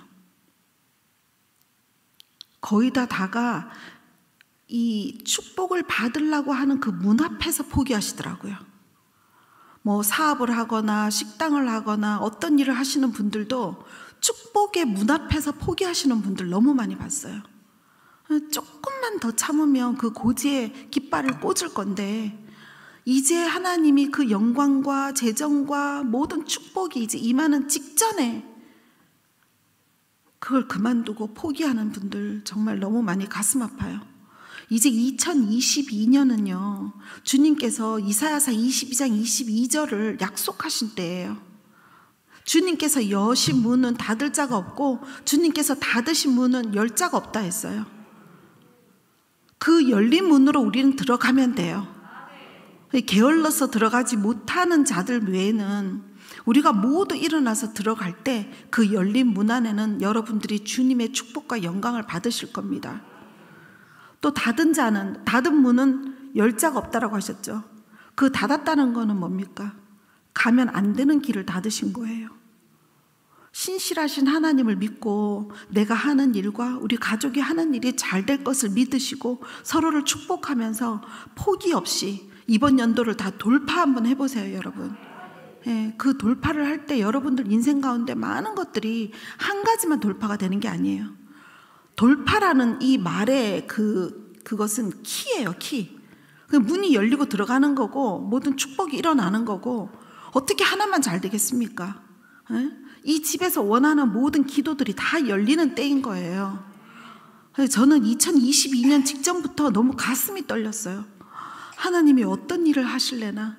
거의 다가 이 축복을 받으려고 하는 그 문 앞에서 포기하시더라고요. 뭐 사업을 하거나 식당을 하거나 어떤 일을 하시는 분들도 축복의 문 앞에서 포기하시는 분들 너무 많이 봤어요. 조금만 더 참으면 그 고지에 깃발을 꽂을 건데 이제 하나님이 그 영광과 재정과 모든 축복이 이제 임하는 직전에 그걸 그만두고 포기하는 분들 정말 너무 많이 가슴 아파요. 이제 2022년은요 주님께서 이사야서 22장 22절을 약속하신 때예요. 주님께서 여신 문은 닫을 자가 없고 주님께서 닫으신 문은 열 자가 없다 했어요. 그 열린 문으로 우리는 들어가면 돼요. 게을러서 들어가지 못하는 자들 외에는 우리가 모두 일어나서 들어갈 때 그 열린 문 안에는 여러분들이 주님의 축복과 영광을 받으실 겁니다. 또 닫은 문은 열 자가 없다라고 하셨죠. 그 닫았다는 거는 뭡니까? 가면 안 되는 길을 닫으신 거예요. 신실하신 하나님을 믿고 내가 하는 일과 우리 가족이 하는 일이 잘 될 것을 믿으시고 서로를 축복하면서 포기 없이 이번 연도를 다 돌파 한번 해보세요, 여러분. 그 돌파를 할 때 여러분들 인생 가운데 많은 것들이 한 가지만 돌파가 되는 게 아니에요. 돌파라는 이 말의 그것은 키예요, 키. 문이 열리고 들어가는 거고 모든 축복이 일어나는 거고 어떻게 하나만 잘 되겠습니까? 이 집에서 원하는 모든 기도들이 다 열리는 때인 거예요. 저는 2022년 직전부터 너무 가슴이 떨렸어요. 하나님이 어떤 일을 하실래나,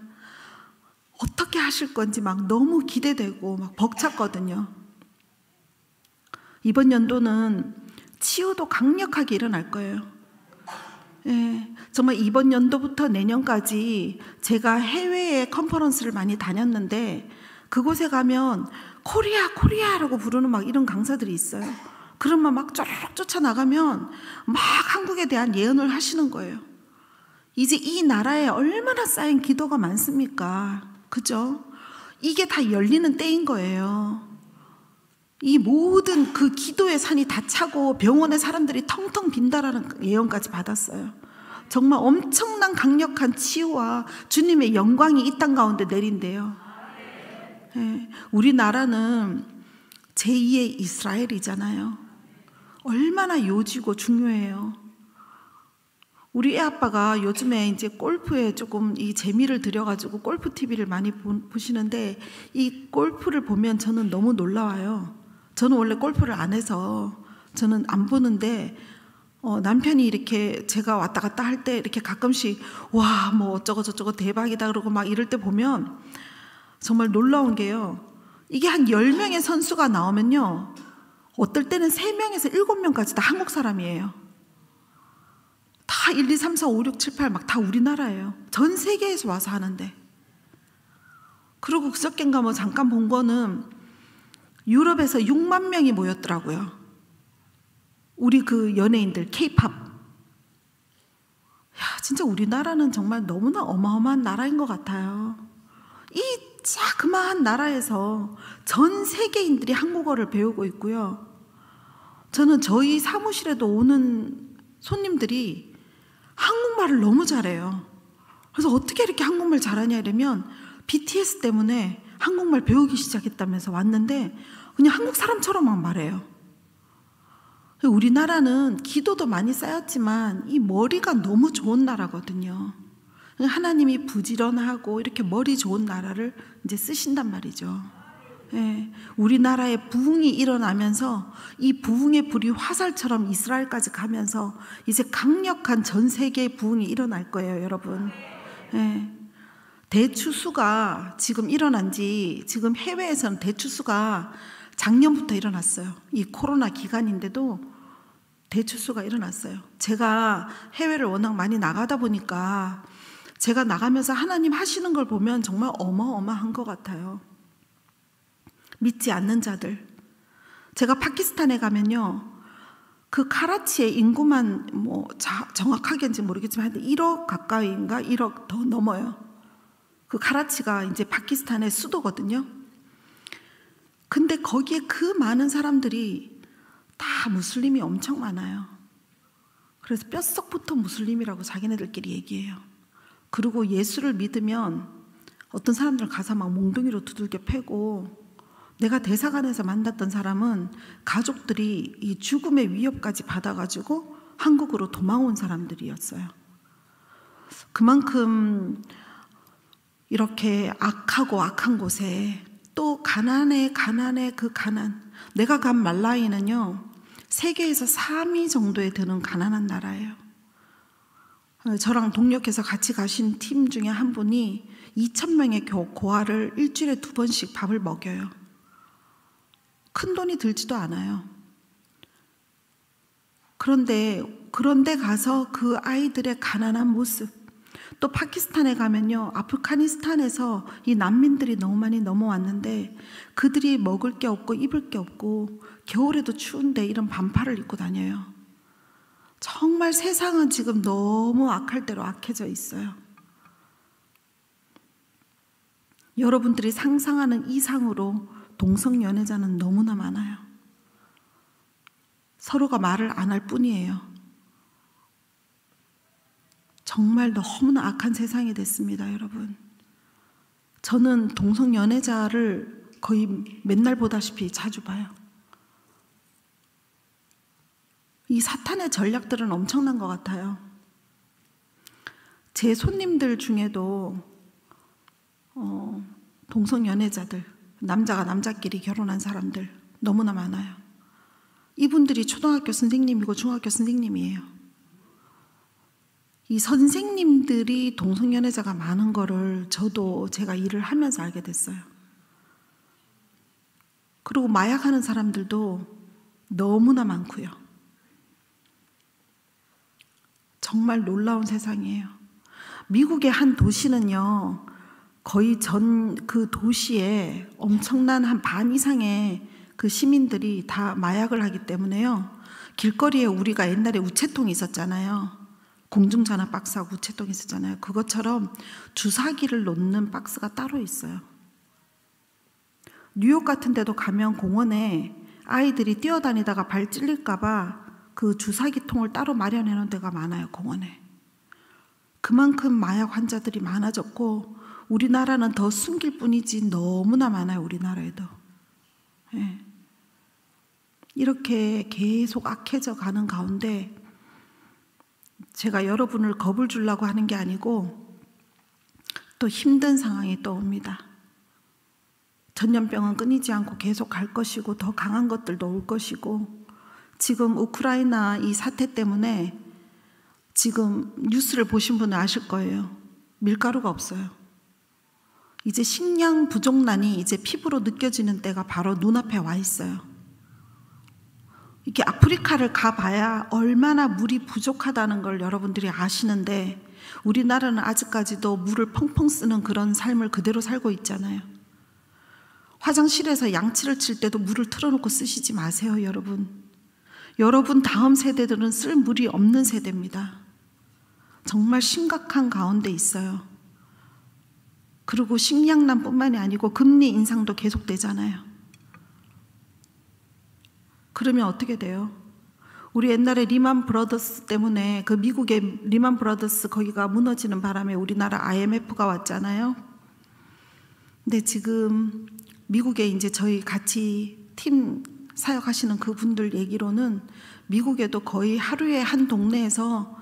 어떻게 하실 건지 막 너무 기대되고 막 벅찼거든요. 이번 연도는 치유도 강력하게 일어날 거예요. 정말 이번 연도부터 내년까지 제가 해외에 컨퍼런스를 많이 다녔는데 그곳에 가면 코리아라고 부르는 막 이런 강사들이 있어요. 그러면 막 쫙 쫓아나가면 막 한국에 대한 예언을 하시는 거예요. 이제 이 나라에 얼마나 쌓인 기도가 많습니까? 그죠? 이게 다 열리는 때인 거예요. 이 모든 그 기도의 산이 다 차고 병원에 사람들이 텅텅 빈다라는 예언까지 받았어요. 정말 엄청난 강력한 치유와 주님의 영광이 이 땅 가운데 내린대요. 우리나라는 제2의 이스라엘이잖아요. 얼마나 요지고 중요해요. 우리 애 아빠가 요즘에 이제 골프에 조금 이 재미를 들여가지고 골프 TV를 많이 보시는데 이 골프를 보면 저는 너무 놀라워요. 저는 원래 골프를 안 해서 저는 안 보는데 남편이 이렇게 제가 왔다 갔다 할 때 이렇게 가끔씩 와, 뭐 어쩌고 저쩌고 대박이다 그러고 막 이럴 때 보면 정말 놀라운 게요. 이게 한 10명의 선수가 나오면요. 어떨 때는 3명에서 7명까지 다 한국 사람이에요. 다 1, 2, 3, 4, 5, 6, 7, 8 막 다 우리나라예요. 전 세계에서 와서 하는데. 그리고 그저껜가 뭐 잠깐 본 거는 유럽에서 6만 명이 모였더라고요. 우리 그 연예인들 K-팝. 야, 진짜 우리나라는 정말 너무나 어마어마한 나라인 것 같아요. 이 자그마한 나라에서 전 세계인들이 한국어를 배우고 있고요. 저는 저희 사무실에도 오는 손님들이 한국말을 너무 잘해요. 그래서 어떻게 이렇게 한국말 잘하냐 이러면 BTS 때문에 한국말 배우기 시작했다면서 왔는데 그냥 한국 사람처럼 막 말해요. 우리나라는 기도도 많이 쌓였지만 이 머리가 너무 좋은 나라거든요. 하나님이 부지런하고 이렇게 머리 좋은 나라를 이제 쓰신단 말이죠. 우리나라에 부흥이 일어나면서 이 부흥의 불이 화살처럼 이스라엘까지 가면서 이제 강력한 전 세계의 부흥이 일어날 거예요, 여러분. 대추수가 지금 일어난 지 지금 해외에서는 대추수가 작년부터 일어났어요. 이 코로나 기간인데도 대추수가 일어났어요. 제가 해외를 워낙 많이 나가다 보니까 제가 나가면서 하나님 하시는 걸 보면 정말 어마어마한 것 같아요. 믿지 않는 자들. 제가 파키스탄에 가면요. 그 카라치의 인구만 뭐 정확하게인지 모르겠지만 1억 가까이인가 1억 더 넘어요. 그 카라치가 이제 파키스탄의 수도거든요. 근데 거기에 그 많은 사람들이 다 무슬림이 엄청 많아요. 그래서 뼛속부터 무슬림이라고 자기네들끼리 얘기해요. 그리고 예수를 믿으면 어떤 사람들 가서 막 몽둥이로 두들겨 패고, 내가 대사관에서 만났던 사람은 가족들이 이 죽음의 위협까지 받아가지고 한국으로 도망온 사람들이었어요. 그만큼 이렇게 악하고 악한 곳에 또 가난에 그 가난. 내가 간 말라위는요, 세계에서 3위 정도에 드는 가난한 나라예요. 저랑 동력해서 같이 가신 팀 중에 한 분이 2,000명의 고아를 일주일에 2번씩 밥을 먹여요. 큰 돈이 들지도 않아요. 그런데 가서 그 아이들의 가난한 모습, 또 파키스탄에 가면요, 아프가니스탄에서 이 난민들이 너무 많이 넘어왔는데 그들이 먹을 게 없고 입을 게 없고 겨울에도 추운데 이런 반팔을 입고 다녀요. 정말 세상은 지금 너무 악할 대로 악해져 있어요. 여러분들이 상상하는 이상으로 동성연애자는 너무나 많아요. 서로가 말을 안 할 뿐이에요. 정말 너무나 악한 세상이 됐습니다, 여러분. 저는 동성연애자를 거의 맨날 보다시피 자주 봐요. 이 사탄의 전략들은 엄청난 것 같아요. 제 손님들 중에도 동성연애자들, 남자가 남자끼리 결혼한 사람들 너무나 많아요. 이분들이 초등학교 선생님이고 중학교 선생님이에요. 이 선생님들이 동성연애자가 많은 거를 저도 제가 일을 하면서 알게 됐어요. 그리고 마약하는 사람들도 너무나 많고요. 정말 놀라운 세상이에요. 미국의 한 도시는요, 거의 그 도시에 엄청난 한 반 이상의 그 시민들이 다 마약을 하기 때문에요. 길거리에 우리가 옛날에 우체통이 있었잖아요. 공중전화 박스하고 우체통이 있었잖아요. 그것처럼 주사기를 놓는 박스가 따로 있어요. 뉴욕 같은 데도 가면 공원에 아이들이 뛰어다니다가 발 찔릴까봐 그 주사기통을 따로 마련해 놓은 데가 많아요, 공원에. 그만큼 마약 환자들이 많아졌고 우리나라는 더 숨길 뿐이지 너무나 많아요, 우리나라에도. 네. 이렇게 계속 악해져 가는 가운데 제가 여러분을 겁을 주려고 하는 게 아니고 또 힘든 상황이 또 옵니다. 전염병은 끊이지 않고 계속 갈 것이고 더 강한 것들도 올 것이고 지금 우크라이나 이 사태 때문에 지금 뉴스를 보신 분은 아실 거예요. 밀가루가 없어요. 이제 식량 부족난이 이제 피부로 느껴지는 때가 바로 눈앞에 와 있어요. 이렇게 아프리카를 가봐야 얼마나 물이 부족하다는 걸 여러분들이 아시는데 우리나라는 아직까지도 물을 펑펑 쓰는 그런 삶을 그대로 살고 있잖아요. 화장실에서 양치를 칠 때도 물을 틀어놓고 쓰시지 마세요, 여러분. 여러분 다음 세대들은 쓸 물이 없는 세대입니다. 정말 심각한 가운데 있어요. 그리고 식량난뿐만이 아니고 금리 인상도 계속되잖아요. 그러면 어떻게 돼요? 우리 옛날에 리만 브라더스 때문에 그 미국의 리만 브라더스 거기가 무너지는 바람에 우리나라 IMF가 왔잖아요. 근데 지금 미국에 이제 저희 같이 팀 사역하시는 그분들 얘기로는 미국에도 거의 하루에 한 동네에서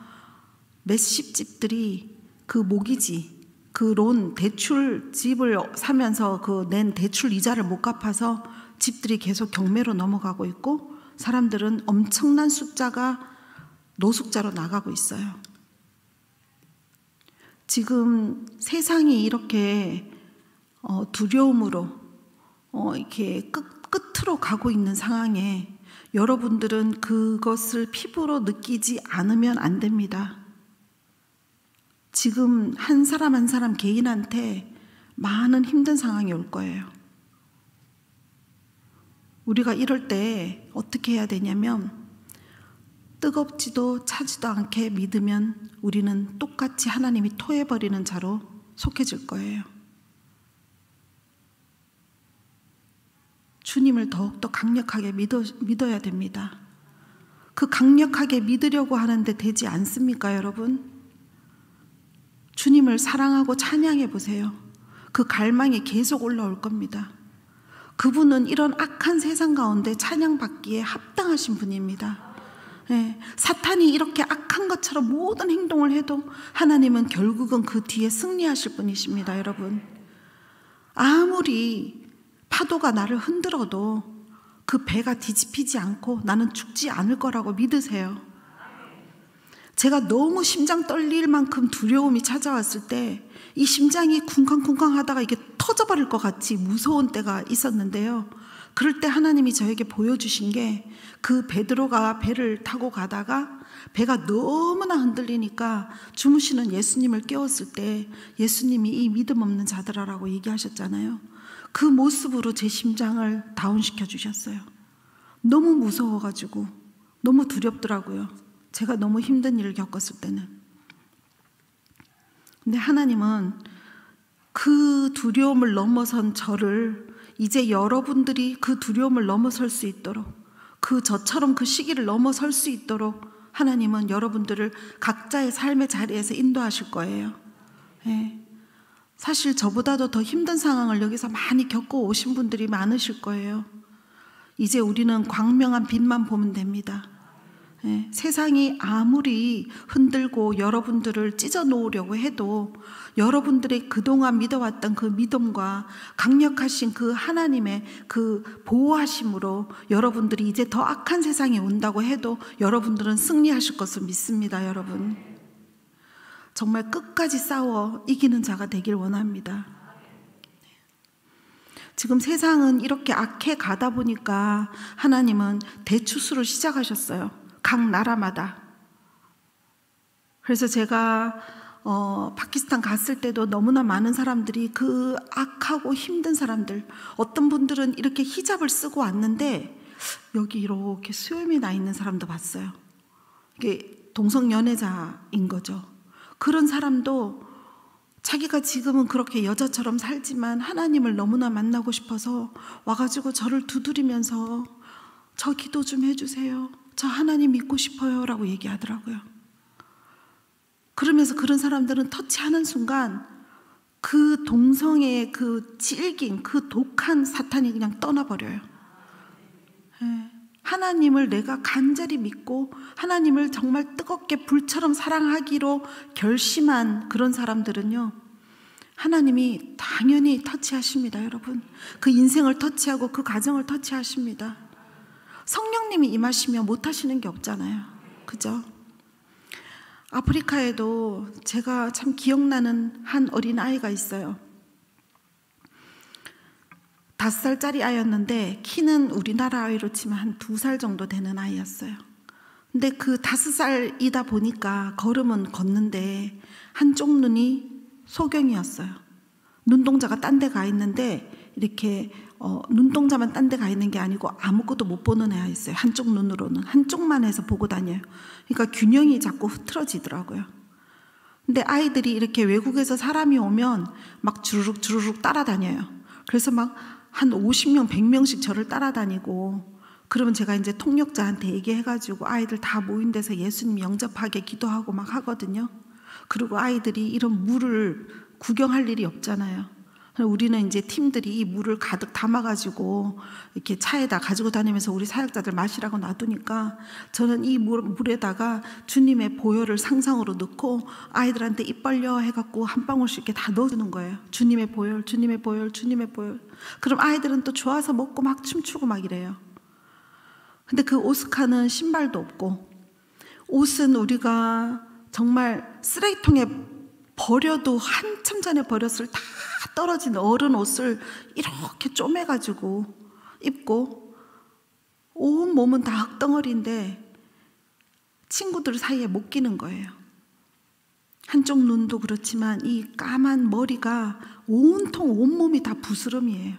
몇십 집들이 그 모기지, 그 론 대출 집을 사면서 그 낸 대출 이자를 못 갚아서 집들이 계속 경매로 넘어가고 있고 사람들은 엄청난 숫자가 노숙자로 나가고 있어요. 지금 세상이 이렇게 두려움으로 이렇게 끝으로 가고 있는 상황에 여러분들은 그것을 피부로 느끼지 않으면 안 됩니다. 지금 한 사람 한 사람 개인한테 많은 힘든 상황이 올 거예요. 우리가 이럴 때 어떻게 해야 되냐면 뜨겁지도 차지도 않게 믿으면 우리는 똑같이 하나님이 토해버리는 자로 속해질 거예요. 주님을 더욱더 강력하게 믿어야 됩니다. 그 강력하게 믿으려고 하는데 되지 않습니까, 여러분? 주님을 사랑하고 찬양해 보세요. 그 갈망이 계속 올라올 겁니다. 그분은 이런 악한 세상 가운데 찬양받기에 합당하신 분입니다. 네, 사탄이 이렇게 악한 것처럼 모든 행동을 해도 하나님은 결국은 그 뒤에 승리하실 분이십니다, 여러분. 아무리 파도가 나를 흔들어도 그 배가 뒤집히지 않고 나는 죽지 않을 거라고 믿으세요. 제가 너무 심장 떨릴 만큼 두려움이 찾아왔을 때 이 심장이 쿵쾅쿵쾅 하다가 이게 터져버릴 것 같이 무서운 때가 있었는데요. 그럴 때 하나님이 저에게 보여주신 게 그 베드로가 배를 타고 가다가 배가 너무나 흔들리니까 주무시는 예수님을 깨웠을 때 예수님이 이 믿음 없는 자들아라고 얘기하셨잖아요. 그 모습으로 제 심장을 다운시켜 주셨어요. 너무 무서워가지고 너무 두렵더라고요. 제가 너무 힘든 일을 겪었을 때는. 근데 하나님은 그 두려움을 넘어선 저를 이제 여러분들이 그 두려움을 넘어설 수 있도록, 저처럼 그 시기를 넘어설 수 있도록 하나님은 여러분들을 각자의 삶의 자리에서 인도하실 거예요. 네. 사실 저보다도 더 힘든 상황을 여기서 많이 겪어 오신 분들이 많으실 거예요. 이제 우리는 광명한 빛만 보면 됩니다. 네. 세상이 아무리 흔들고 여러분들을 찢어 놓으려고 해도 여러분들의 그동안 믿어왔던 그 믿음과 강력하신 그 하나님의 그 보호하심으로 여러분들이 이제 더 악한 세상이 온다고 해도 여러분들은 승리하실 것을 믿습니다. 여러분, 정말 끝까지 싸워 이기는 자가 되길 원합니다. 지금 세상은 이렇게 악해 가다 보니까 하나님은 대추수를 시작하셨어요. 각 나라마다. 그래서 제가 파키스탄 갔을 때도 너무나 많은 사람들이 그 악하고 힘든 사람들, 어떤 분들은 이렇게 히잡을 쓰고 왔는데 여기 이렇게 수염이 나 있는 사람도 봤어요. 이게 동성연애자인 거죠. 그런 사람도 자기가 지금은 그렇게 여자처럼 살지만 하나님을 너무나 만나고 싶어서 와가지고 저를 두드리면서 저 기도 좀 해주세요. 저 하나님 믿고 싶어요 라고 얘기하더라고요. 그러면서 그런 사람들은 터치하는 순간 그 동성애의 그 질긴 그 독한 사탄이 그냥 떠나버려요. 하나님을 내가 간절히 믿고 하나님을 정말 뜨겁게 불처럼 사랑하기로 결심한 그런 사람들은요, 하나님이 당연히 터치하십니다. 여러분, 그 인생을 터치하고 그 가정을 터치하십니다. 성령님이 임하시면 못하시는 게 없잖아요. 그죠? 아프리카에도 제가 참 기억나는 한 어린 아이가 있어요. 5살짜리 아이였는데 키는 우리나라 아이로 치면 한 2살 정도 되는 아이였어요. 근데 그 5살이다 보니까 걸음은 걷는데 한쪽 눈이 소경이었어요. 눈동자가 딴 데 가 있는데 이렇게 눈동자만 딴 데 가 있는 게 아니고 아무것도 못 보는 애가 있어요. 한쪽 눈으로는 한쪽만 해서 보고 다녀요. 그러니까 균형이 자꾸 흐트러지더라고요. 근데 아이들이 이렇게 외국에서 사람이 오면 막 주르륵 주르륵 따라다녀요. 그래서 막 한 50명 100명씩 저를 따라다니고, 그러면 제가 이제 통역자한테 얘기해가지고 아이들 다 모인 데서 예수님 영접하게 기도하고 막 하거든요. 그리고 아이들이 이런 물을 구경할 일이 없잖아요. 우리는 이제 팀들이 이 물을 가득 담아가지고 이렇게 차에다 가지고 다니면서 우리 사역자들 마시라고 놔두니까 저는 이 물에다가 주님의 보혈을 상상으로 넣고 아이들한테 입 벌려 해갖고 한 방울씩 이렇게 다 넣어주는 거예요. 주님의 보혈, 주님의 보혈, 주님의 보혈. 그럼 아이들은 또 좋아서 먹고 막 춤추고 막 이래요. 근데 그 오스카는 신발도 없고, 옷은 우리가 정말 쓰레기통에 버려도 한참 전에 버렸을 다 떨어진 어른 옷을 이렇게 쪼매가지고 입고 온 몸은 다 흙덩어리인데 친구들 사이에 못 끼는 거예요. 한쪽 눈도 그렇지만 이 까만 머리가 온통 온몸이 다 부스럼이에요.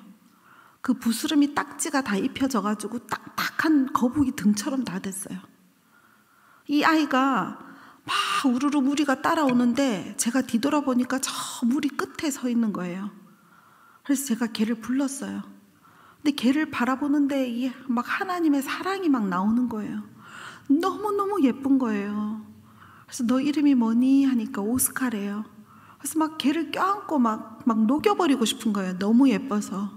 그 부스럼이 딱지가 다 입혀져가지고 딱딱한 거북이 등처럼 다 됐어요. 이 아이가 막 우르르 무리가 따라오는데 제가 뒤돌아보니까 저 무리 끝에 서 있는 거예요. 그래서 제가 걔를 불렀어요. 근데 걔를 바라보는데 이 막 하나님의 사랑이 막 나오는 거예요. 너무너무 예쁜 거예요. 그래서 너 이름이 뭐니? 하니까 오스카래요. 그래서 막 걔를 껴안고 막 녹여버리고 싶은 거예요. 너무 예뻐서.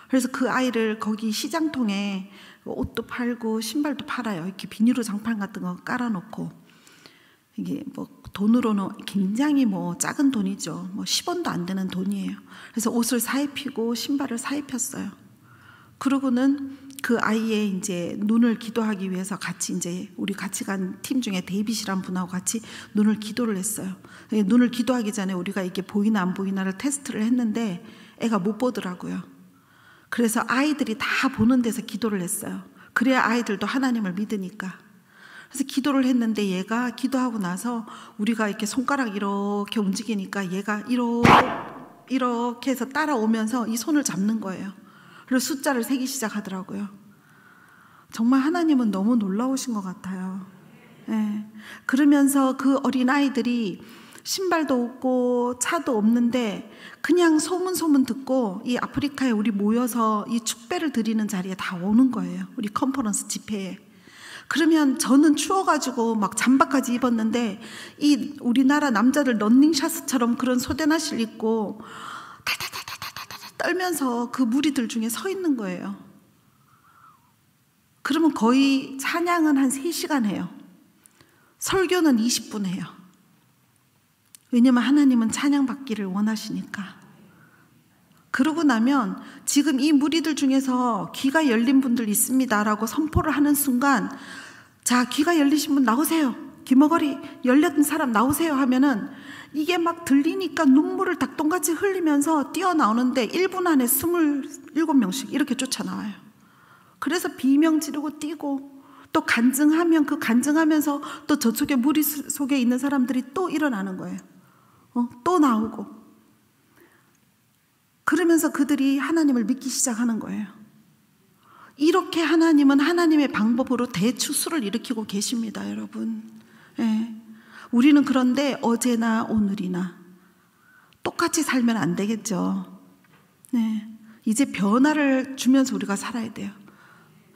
그래서 그 아이를 거기 시장통에 옷도 팔고 신발도 팔아요. 이렇게 비닐로 장판 같은 거 깔아놓고. 이게 뭐 돈으로는 굉장히 뭐 작은 돈이죠. 뭐 10원도 안 되는 돈이에요. 그래서 옷을 사입히고 신발을 사입혔어요. 그러고는 그 아이의 이제 눈을 기도하기 위해서 같이 이제 우리 같이 간 팀 중에 데이빗이란 분하고 같이 눈을 기도를 했어요. 눈을 기도하기 전에 우리가 이게 보이나 안 보이나를 테스트를 했는데 애가 못 보더라고요. 그래서 아이들이 다 보는 데서 기도를 했어요. 그래야 아이들도 하나님을 믿으니까. 그래서 기도를 했는데 얘가 기도하고 나서 우리가 이렇게 손가락 이렇게 움직이니까 얘가 이렇게 해서 따라오면서 이 손을 잡는 거예요. 그리고 숫자를 세기 시작하더라고요. 정말 하나님은 너무 놀라우신 것 같아요. 네. 그러면서 그 어린아이들이 신발도 없고 차도 없는데 그냥 소문 듣고 이 아프리카에 우리 모여서 이 축배를 드리는 자리에 다 오는 거예요. 우리 컨퍼런스 집회에. 그러면 저는 추워가지고 막 잠바까지 입었는데 이 우리나라 남자들 런닝샷처럼 그런 소대나시를 입고 달달달달달달 떨면서 그 무리들 중에 서 있는 거예요. 그러면 거의 찬양은 한 3시간 해요. 설교는 20분 해요. 왜냐면 하나님은 찬양받기를 원하시니까. 그러고 나면 지금 이 무리들 중에서 귀가 열린 분들 있습니다 라고 선포를 하는 순간, 자, 귀가 열리신 분 나오세요, 귀머거리 열렸던 사람 나오세요 하면은 이게 막 들리니까 눈물을 닭똥같이 흘리면서 뛰어나오는데 1분 안에 27명씩 이렇게 쫓아나와요. 그래서 비명 지르고 뛰고 또 간증하면 그 간증하면서 또 저쪽에 무리 속에 있는 사람들이 또 일어나는 거예요. 또 나오고. 그러면서 그들이 하나님을 믿기 시작하는 거예요. 이렇게 하나님은 하나님의 방법으로 대추수를 일으키고 계십니다, 여러분. 예. 우리는 그런데 어제나 오늘이나 똑같이 살면 안 되겠죠. 네. 이제 변화를 주면서 우리가 살아야 돼요.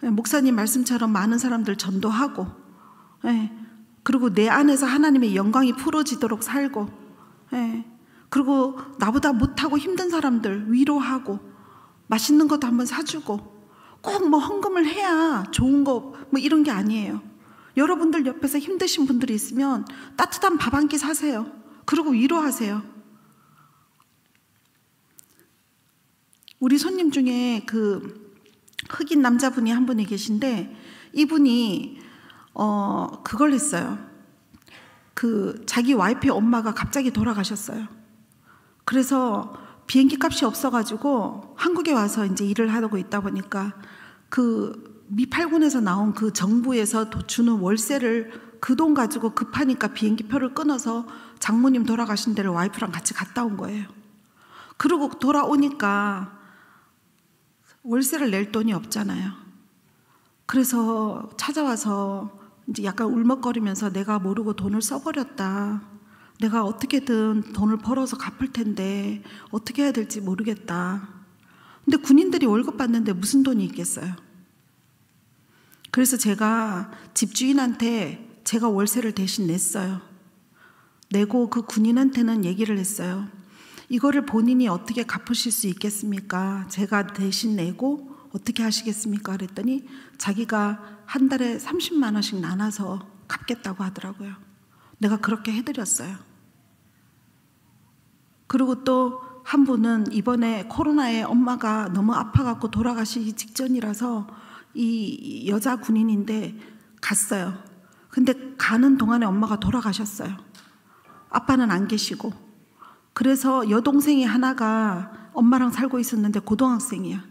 예. 목사님 말씀처럼 많은 사람들 전도하고, 예. 그리고 내 안에서 하나님의 영광이 풀어지도록 살고, 예. 그리고 나보다 못하고 힘든 사람들 위로하고 맛있는 것도 한번 사주고, 꼭 뭐 헌금을 해야 좋은 거 뭐 이런 게 아니에요. 여러분들 옆에서 힘드신 분들이 있으면 따뜻한 밥 한 끼 사세요. 그리고 위로하세요. 우리 손님 중에 그 흑인 남자분이 한 분이 계신데, 이분이 그걸 했어요. 그 자기 와이프의 엄마가 갑자기 돌아가셨어요. 그래서 비행기 값이 없어가지고 한국에 와서 이제 일을 하고 있다 보니까 그 미8군에서 나온 그 정부에서 주는 월세를 그 돈 가지고 급하니까 비행기 표를 끊어서 장모님 돌아가신 데를 와이프랑 같이 갔다 온 거예요. 그리고 돌아오니까 월세를 낼 돈이 없잖아요. 그래서 찾아와서 이제 약간 울먹거리면서 내가 모르고 돈을 써버렸다. 내가 어떻게든 돈을 벌어서 갚을 텐데 어떻게 해야 될지 모르겠다. 근데 군인들이 월급 받는데 무슨 돈이 있겠어요. 그래서 제가 집주인한테 제가 월세를 대신 냈어요. 내고 그 군인한테는 얘기를 했어요. 이거를 본인이 어떻게 갚으실 수 있겠습니까? 제가 대신 내고 어떻게 하시겠습니까? 그랬더니 자기가 한 달에 30만 원씩 나눠서 갚겠다고 하더라고요. 내가 그렇게 해드렸어요. 그리고 또 한 분은 이번에 코로나에 엄마가 너무 아파갖고 돌아가시기 직전이라서 이 여자 군인인데 갔어요. 근데 가는 동안에 엄마가 돌아가셨어요. 아빠는 안 계시고. 그래서 여동생이 하나가 엄마랑 살고 있었는데 고등학생이야.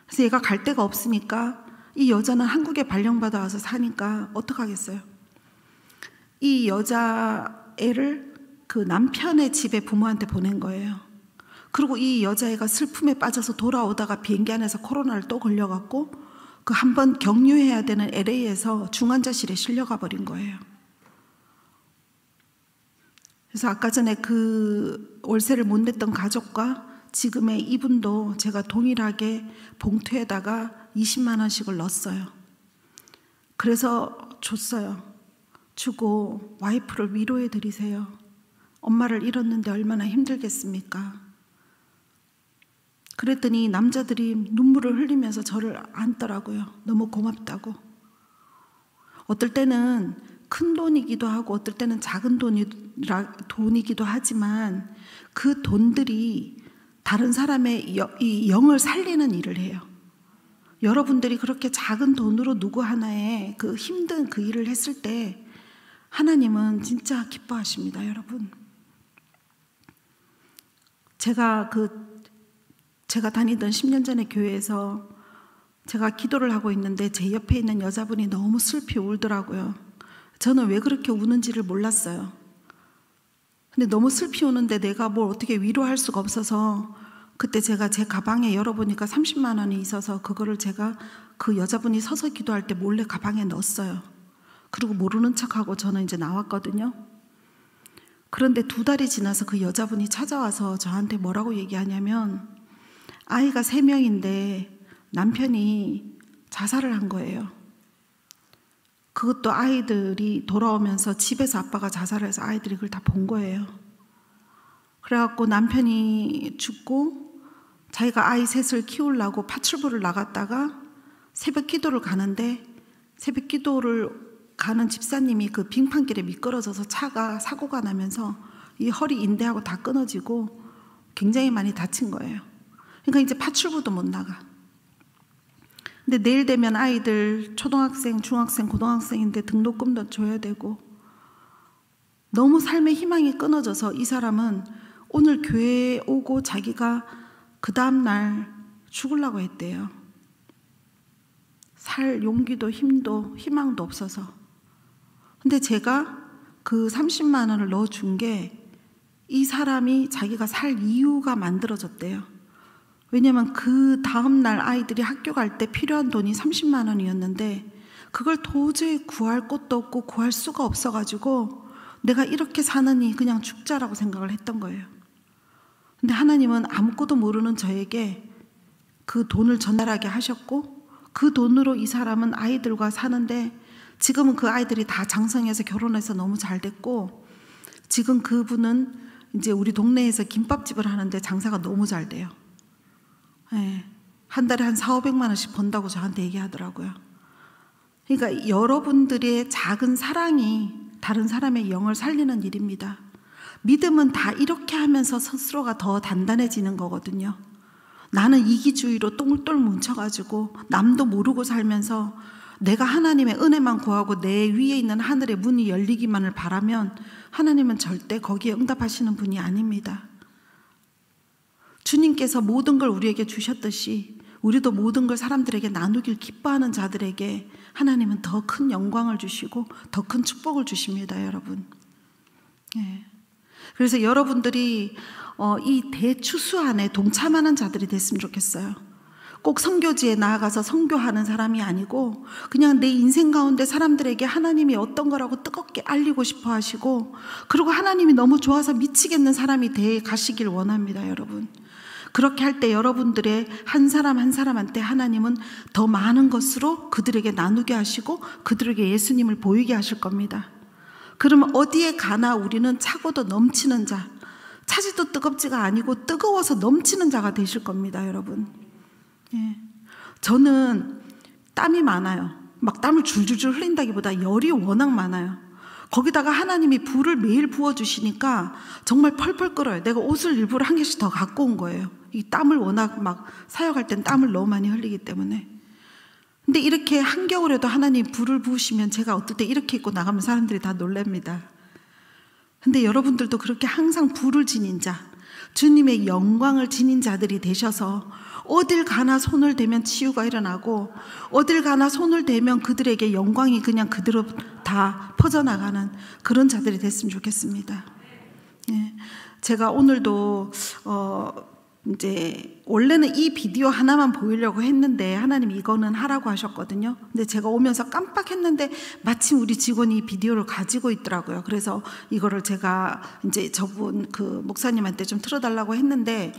그래서 얘가 갈 데가 없으니까 이 여자는 한국에 발령받아 와서 사니까 어떡하겠어요. 이 여자애를 그 남편의 집에 부모한테 보낸 거예요. 그리고 이 여자애가 슬픔에 빠져서 돌아오다가 비행기 안에서 코로나를 또 걸려갖고 그 한 번 격리해야 되는 LA에서 중환자실에 실려가 버린 거예요. 그래서 아까 전에 그 월세를 못 냈던 가족과 지금의 이분도 제가 동일하게 봉투에다가 20만 원씩을 넣었어요. 그래서 줬어요. 주고 와이프를 위로해 드리세요. 엄마를 잃었는데 얼마나 힘들겠습니까? 그랬더니 남자들이 눈물을 흘리면서 저를 안더라고요. 너무 고맙다고. 어떨 때는 큰 돈이기도 하고 어떨 때는 작은 돈이기도 하지만 그 돈들이 다른 사람의 이 영을 살리는 일을 해요. 여러분들이 그렇게 작은 돈으로 누구 하나의 그 힘든 그 일을 했을 때 하나님은 진짜 기뻐하십니다, 여러분. 제가 그 제가 다니던 10년 전에 교회에서 제가 기도를 하고 있는데 제 옆에 있는 여자분이 너무 슬피 울더라고요. 저는 왜 그렇게 우는지를 몰랐어요. 근데 너무 슬피 우는데 내가 뭘 어떻게 위로할 수가 없어서 그때 제가 제 가방에 열어보니까 30만 원이 있어서 그거를 제가 그 여자분이 서서 기도할 때 몰래 가방에 넣었어요. 그리고 모르는 척하고 저는 이제 나왔거든요. 그런데 2달이 지나서 그 여자분이 찾아와서 저한테 뭐라고 얘기하냐면 아이가 3명인데 남편이 자살을 한 거예요. 그것도 아이들이 돌아오면서 집에서 아빠가 자살을 해서 아이들이 그걸 다 본 거예요. 그래갖고 남편이 죽고 자기가 아이 셋을 키우려고 파출부를 나갔다가 새벽 기도를 가는데 새벽 기도를 가는 집사님이 그 빙판길에 미끄러져서 차가 사고가 나면서 이 허리 인대하고 다 끊어지고 굉장히 많이 다친 거예요. 그러니까 이제 파출부도 못 나가. 근데 내일 되면 아이들 초등학생, 중학생, 고등학생인데 등록금도 줘야 되고 너무 삶의 희망이 끊어져서 이 사람은 오늘 교회에 오고 자기가 그 다음날 죽으려고 했대요. 살 용기도 힘도 희망도 없어서. 근데 제가 그 30만 원을 넣어준 게 이 사람이 자기가 살 이유가 만들어졌대요. 왜냐면 그 다음날 아이들이 학교 갈 때 필요한 돈이 30만 원이었는데 그걸 도저히 구할 곳도 없고 구할 수가 없어가지고 내가 이렇게 사느니 그냥 죽자라고 생각을 했던 거예요. 근데 하나님은 아무것도 모르는 저에게 그 돈을 전달하게 하셨고 그 돈으로 이 사람은 아이들과 사는데 지금은 그 아이들이 다 장성해서 결혼해서 너무 잘 됐고 지금 그분은 이제 우리 동네에서 김밥집을 하는데 장사가 너무 잘 돼요. 네. 한 달에 한 400~500만 원씩 번다고 저한테 얘기하더라고요. 그러니까 여러분들의 작은 사랑이 다른 사람의 영을 살리는 일입니다. 믿음은 다 이렇게 하면서 스스로가 더 단단해지는 거거든요. 나는 이기주의로 똘똘 뭉쳐가지고 남도 모르고 살면서 내가 하나님의 은혜만 구하고 내 위에 있는 하늘의 문이 열리기만을 바라면 하나님은 절대 거기에 응답하시는 분이 아닙니다. 주님께서 모든 걸 우리에게 주셨듯이 우리도 모든 걸 사람들에게 나누길 기뻐하는 자들에게 하나님은 더 큰 영광을 주시고 더 큰 축복을 주십니다, 여러분. 예. 그래서 여러분들이 이 대추수 안에 동참하는 자들이 됐으면 좋겠어요. 꼭 선교지에 나아가서 선교하는 사람이 아니고 그냥 내 인생 가운데 사람들에게 하나님이 어떤 거라고 뜨겁게 알리고 싶어 하시고 그리고 하나님이 너무 좋아서 미치겠는 사람이 돼 가시길 원합니다, 여러분. 그렇게 할 때 여러분들의 한 사람 한 사람한테 하나님은 더 많은 것으로 그들에게 나누게 하시고 그들에게 예수님을 보이게 하실 겁니다. 그러면 어디에 가나 우리는 차고도 넘치는 자, 차지도 뜨겁지가 아니고 뜨거워서 넘치는 자가 되실 겁니다, 여러분. 예. 저는 땀이 많아요. 막 땀을 줄줄줄 흘린다기보다 열이 워낙 많아요. 거기다가 하나님이 불을 매일 부어주시니까 정말 펄펄 끓어요. 내가 옷을 일부러 한 개씩 더 갖고 온 거예요. 이 땀을 워낙 막 사역할 땐 땀을 너무 많이 흘리기 때문에. 근데 이렇게 한겨울에도 하나님 불을 부으시면 제가 어떨 때 이렇게 입고 나가면 사람들이 다 놀랍니다. 근데 여러분들도 그렇게 항상 불을 지닌 자, 주님의 영광을 지닌 자들이 되셔서 어딜 가나 손을 대면 치유가 일어나고 어딜 가나 손을 대면 그들에게 영광이 그냥 그대로 다 퍼져나가는 그런 자들이 됐으면 좋겠습니다. 예. 제가 오늘도 이제 원래는 이 비디오 하나만 보이려고 했는데 하나님이 이거는 하라고 하셨거든요. 근데 제가 오면서 깜빡했는데 마침 우리 직원이 이 비디오를 가지고 있더라고요. 그래서 이거를 제가 이제 저분 그 목사님한테 좀 틀어달라고 했는데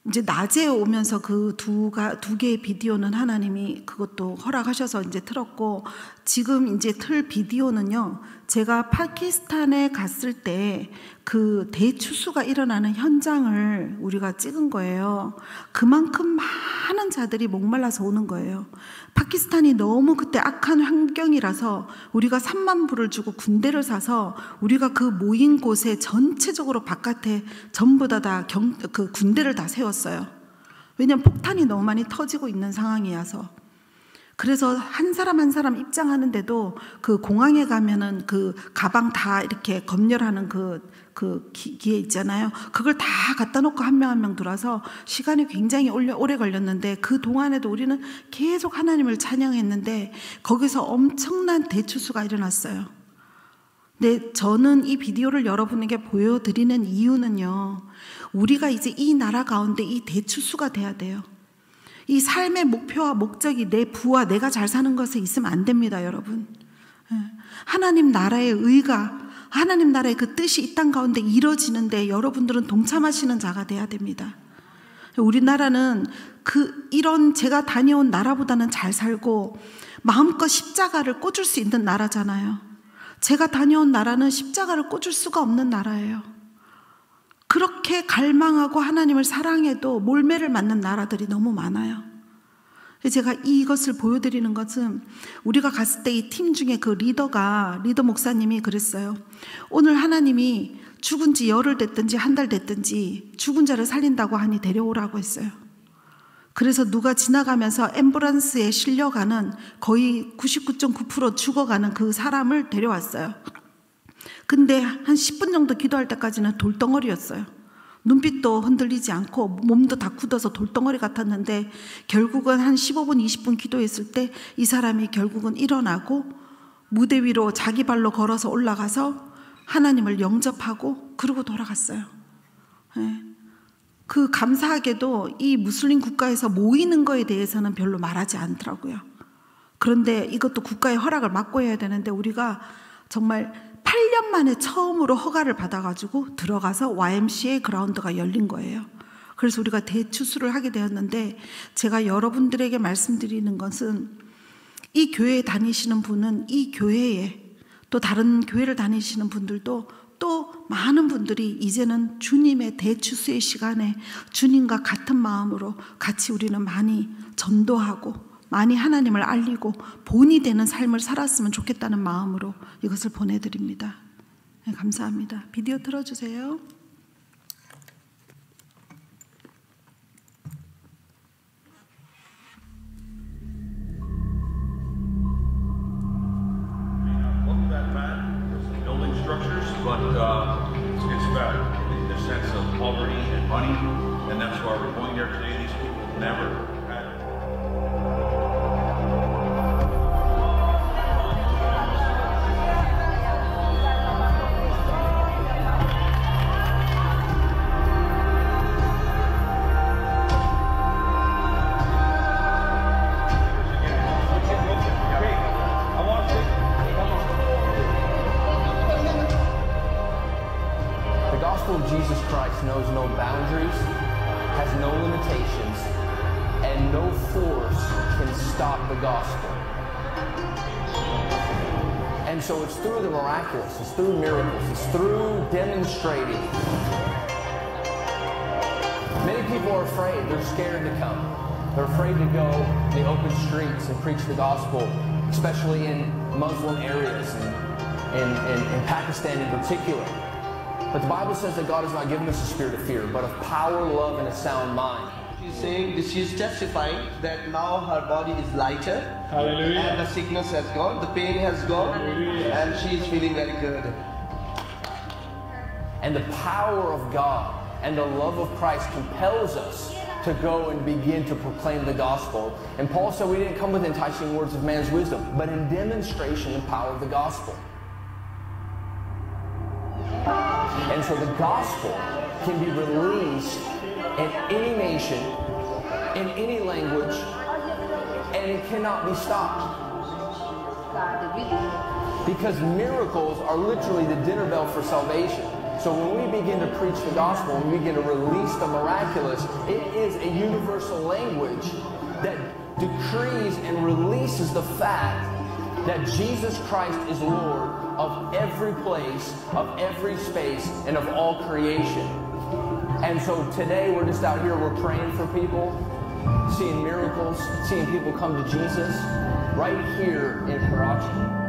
이제 낮에 오면서 그 두 개의 비디오는 하나님이 그것도 허락하셔서 이제 틀었고 지금 이제 틀 비디오는요. 제가 파키스탄에 갔을 때 그 대추수가 일어나는 현장을 우리가 찍은 거예요. 그만큼 많은 자들이 목말라서 오는 거예요. 파키스탄이 너무 그때 악한 환경이라서 우리가 3만 불을 주고 군대를 사서 우리가 그 모인 곳에 전체적으로 바깥에 전부 다 그 군대를 다 세웠어요. 왜냐하면 폭탄이 너무 많이 터지고 있는 상황이어서. 그래서 한 사람 한 사람 입장하는데도 그 공항에 가면은 그 가방 다 이렇게 검열하는 그 기계 있잖아요. 그걸 다 갖다 놓고 한 명 한 명 들어와서 시간이 굉장히 오래 걸렸는데 그 동안에도 우리는 계속 하나님을 찬양했는데 거기서 엄청난 대추수가 일어났어요. 근데 저는 이 비디오를 여러분에게 보여드리는 이유는요, 우리가 이제 이 나라 가운데 이 대추수가 돼야 돼요. 이 삶의 목표와 목적이 내 부와 내가 잘 사는 것에 있으면 안 됩니다, 여러분. 하나님 나라의 의가, 하나님 나라의 그 뜻이 이 땅 가운데 이루어지는데 여러분들은 동참하시는 자가 돼야 됩니다. 우리나라는 이런 제가 다녀온 나라보다는 잘 살고 마음껏 십자가를 꽂을 수 있는 나라잖아요. 제가 다녀온 나라는 십자가를 꽂을 수가 없는 나라예요. 그렇게 갈망하고 하나님을 사랑해도 몰매를 맞는 나라들이 너무 많아요. 제가 이것을 보여드리는 것은 우리가 갔을 때 이 팀 중에 그 리더 목사님이 그랬어요. 오늘 하나님이 죽은 지 열흘 됐든지 한 달 됐든지 죽은 자를 살린다고 하니 데려오라고 했어요. 그래서 누가 지나가면서 앰뷸런스에 실려가는 거의 99.9% 죽어가는 그 사람을 데려왔어요. 근데 한 10분 정도 기도할 때까지는 돌덩어리였어요. 눈빛도 흔들리지 않고 몸도 다 굳어서 돌덩어리 같았는데 결국은 한 15분 20분 기도했을 때 이 사람이 결국은 일어나고 무대 위로 자기 발로 걸어서 올라가서 하나님을 영접하고 그러고 돌아갔어요. 그 감사하게도 이 무슬림 국가에서 모이는 거에 대해서는 별로 말하지 않더라고요. 그런데 이것도 국가의 허락을 받고 해야 되는데 우리가 정말 8년 만에 처음으로 허가를 받아가지고 들어가서 YMCA 그라운드가 열린 거예요. 그래서 우리가 대추수를 하게 되었는데 제가 여러분들에게 말씀드리는 것은 이 교회에 다니시는 분은 이 교회에 또 다른 교회를 다니시는 분들도 또 많은 분들이 이제는 주님의 대추수의 시간에 주님과 같은 마음으로 같이 우리는 많이 전도하고 많이 하나님을 알리고 본이 되는 삶을 살았으면 좋겠다는 마음으로 이것을 보내드립니다. 네, 감사합니다. 비디오 틀어주세요. But it's about the sense of poverty and money, and that's why we're going there today. These people never had. Jesus Christ knows no boundaries, has no limitations, and no force can stop the gospel. And so it's through the miraculous, it's through miracles, it's through demonstrating. Many people are afraid, they're scared to come. They're afraid to go in the open streets and preach the gospel, especially in Muslim areas and in Pakistan in particular. But the Bible says that God has not given us a spirit of fear, but of power, love, and a sound mind. She's saying, she's testifying that now her body is lighter. Hallelujah. And the sickness has gone, the pain has gone, hallelujah. And she is feeling very good. And the power of God and the love of Christ compels us to go and begin to proclaim the gospel. And Paul said we didn't come with enticing words of man's wisdom, but in demonstration and power of the gospel. And so the gospel can be released in any nation, in any language, and it cannot be stopped. Because miracles are literally the dinner bell for salvation. So when we begin to preach the gospel, when we begin to release the miraculous, it is a universal language that decrees and releases the fact that Jesus Christ is Lord of every place, of every space, and of all creation. And so today we're just out here, we're praying for people, seeing miracles, seeing people come to Jesus right here in Karachi.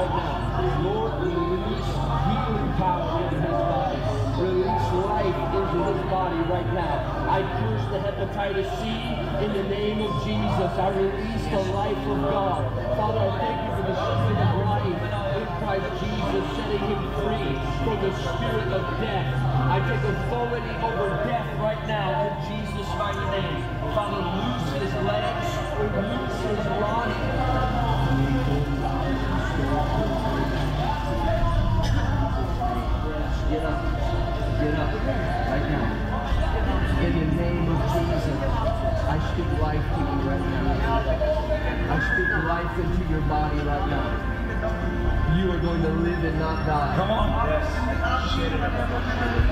right now. Lord, release healing power into his body. Release life into his body right now. I curse the hepatitis C in the name of Jesus. I release the life of God. Father, I thank you for the spirit of life in Christ Jesus, setting him free from the spirit of death. I take authority over death right now in Jesus' mighty name. Father, loose his legs, loose his body. Get up. Get up right now. In the name of Jesus, I speak life to you right now. I speak life into your body right now. You are going to live and not die. Come on. Yes.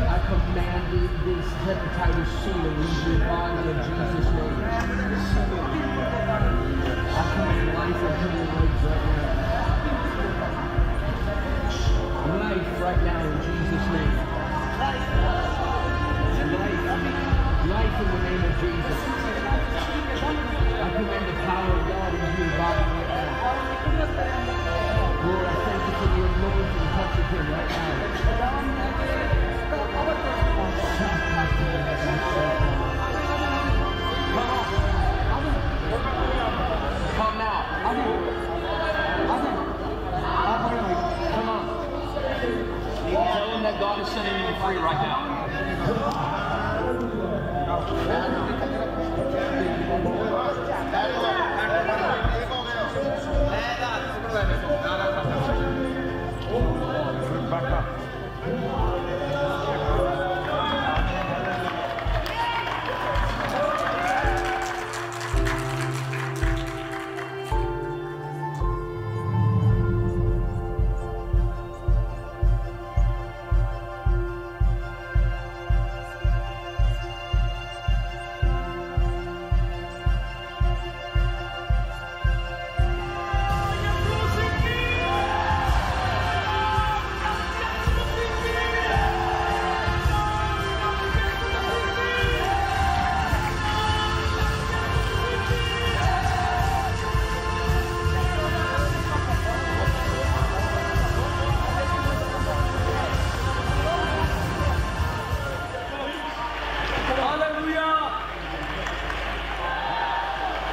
I command this hepatitis C to leave your body in Jesus' name. I command life into your legs right now. Life right now in Jesus' name. Life in the name of Jesus. I command the power of God into your body right now. Lord, I thank you for the anointing touching him right now. Come now. Come on. Tell him that God is setting you free right now. Back up.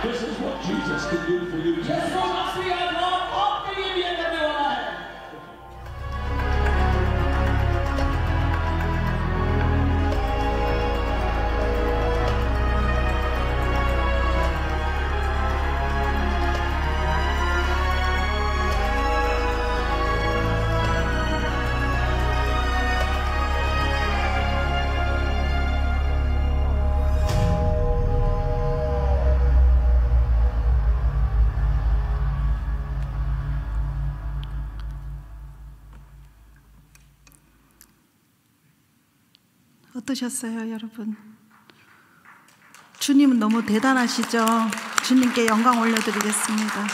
This is what Jesus can do for you tonight. 어떠셨어요, 여러분? 주님은 너무 대단하시죠? 주님께 영광 올려드리겠습니다.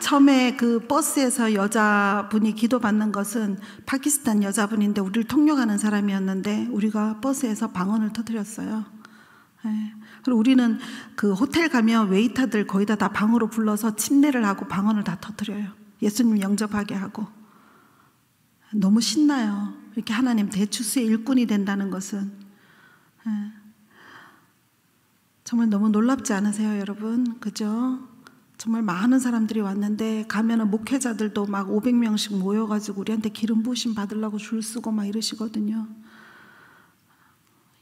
처음에 그 버스에서 여자분이 기도받는 것은 파키스탄 여자분인데 우리를 통역하는 사람이었는데 우리가 버스에서 방언을 터뜨렸어요. 그리고 우리는 그 호텔 가면 웨이터들 거의 다 방으로 불러서 침례를 하고 방언을 다 터뜨려요. 예수님 영접하게 하고. 너무 신나요. 이렇게 하나님 대추수의 일꾼이 된다는 것은. 정말 너무 놀랍지 않으세요, 여러분? 그죠? 정말 많은 사람들이 왔는데 가면은 목회자들도 막 500명씩 모여가지고 우리한테 기름 부으심 받으려고 줄 서고 막 이러시거든요.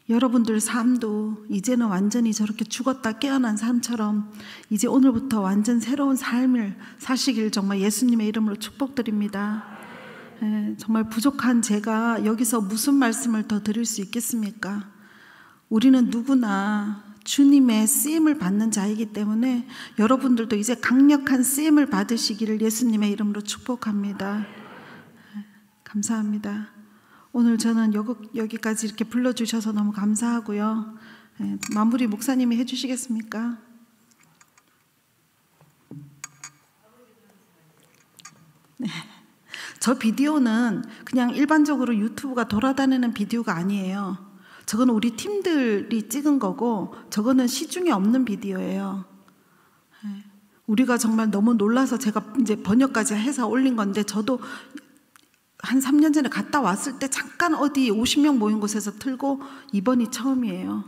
여러분들 삶도 이제는 완전히 저렇게 죽었다 깨어난 삶처럼 이제 오늘부터 완전 새로운 삶을 사시길 정말 예수님의 이름으로 축복드립니다. 정말 부족한 제가 여기서 무슨 말씀을 더 드릴 수 있겠습니까? 우리는 누구나 주님의 쓰임을 받는 자이기 때문에 여러분들도 이제 강력한 쓰임을 받으시기를 예수님의 이름으로 축복합니다. 감사합니다. 오늘 저는 여기까지 이렇게 불러주셔서 너무 감사하고요. 마무리 목사님이 해주시겠습니까? 네. 저 비디오는 그냥 일반적으로 유튜브가 돌아다니는 비디오가 아니에요. 저거는 우리 팀들이 찍은 거고 저거는 시중에 없는 비디오예요. 우리가 정말 너무 놀라서 제가 이제 번역까지 해서 올린 건데, 저도 한 3년 전에 갔다 왔을 때 잠깐 어디 50명 모인 곳에서 틀고 이번이 처음이에요.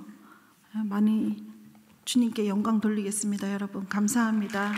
많이 주님께 영광 돌리겠습니다. 여러분 감사합니다.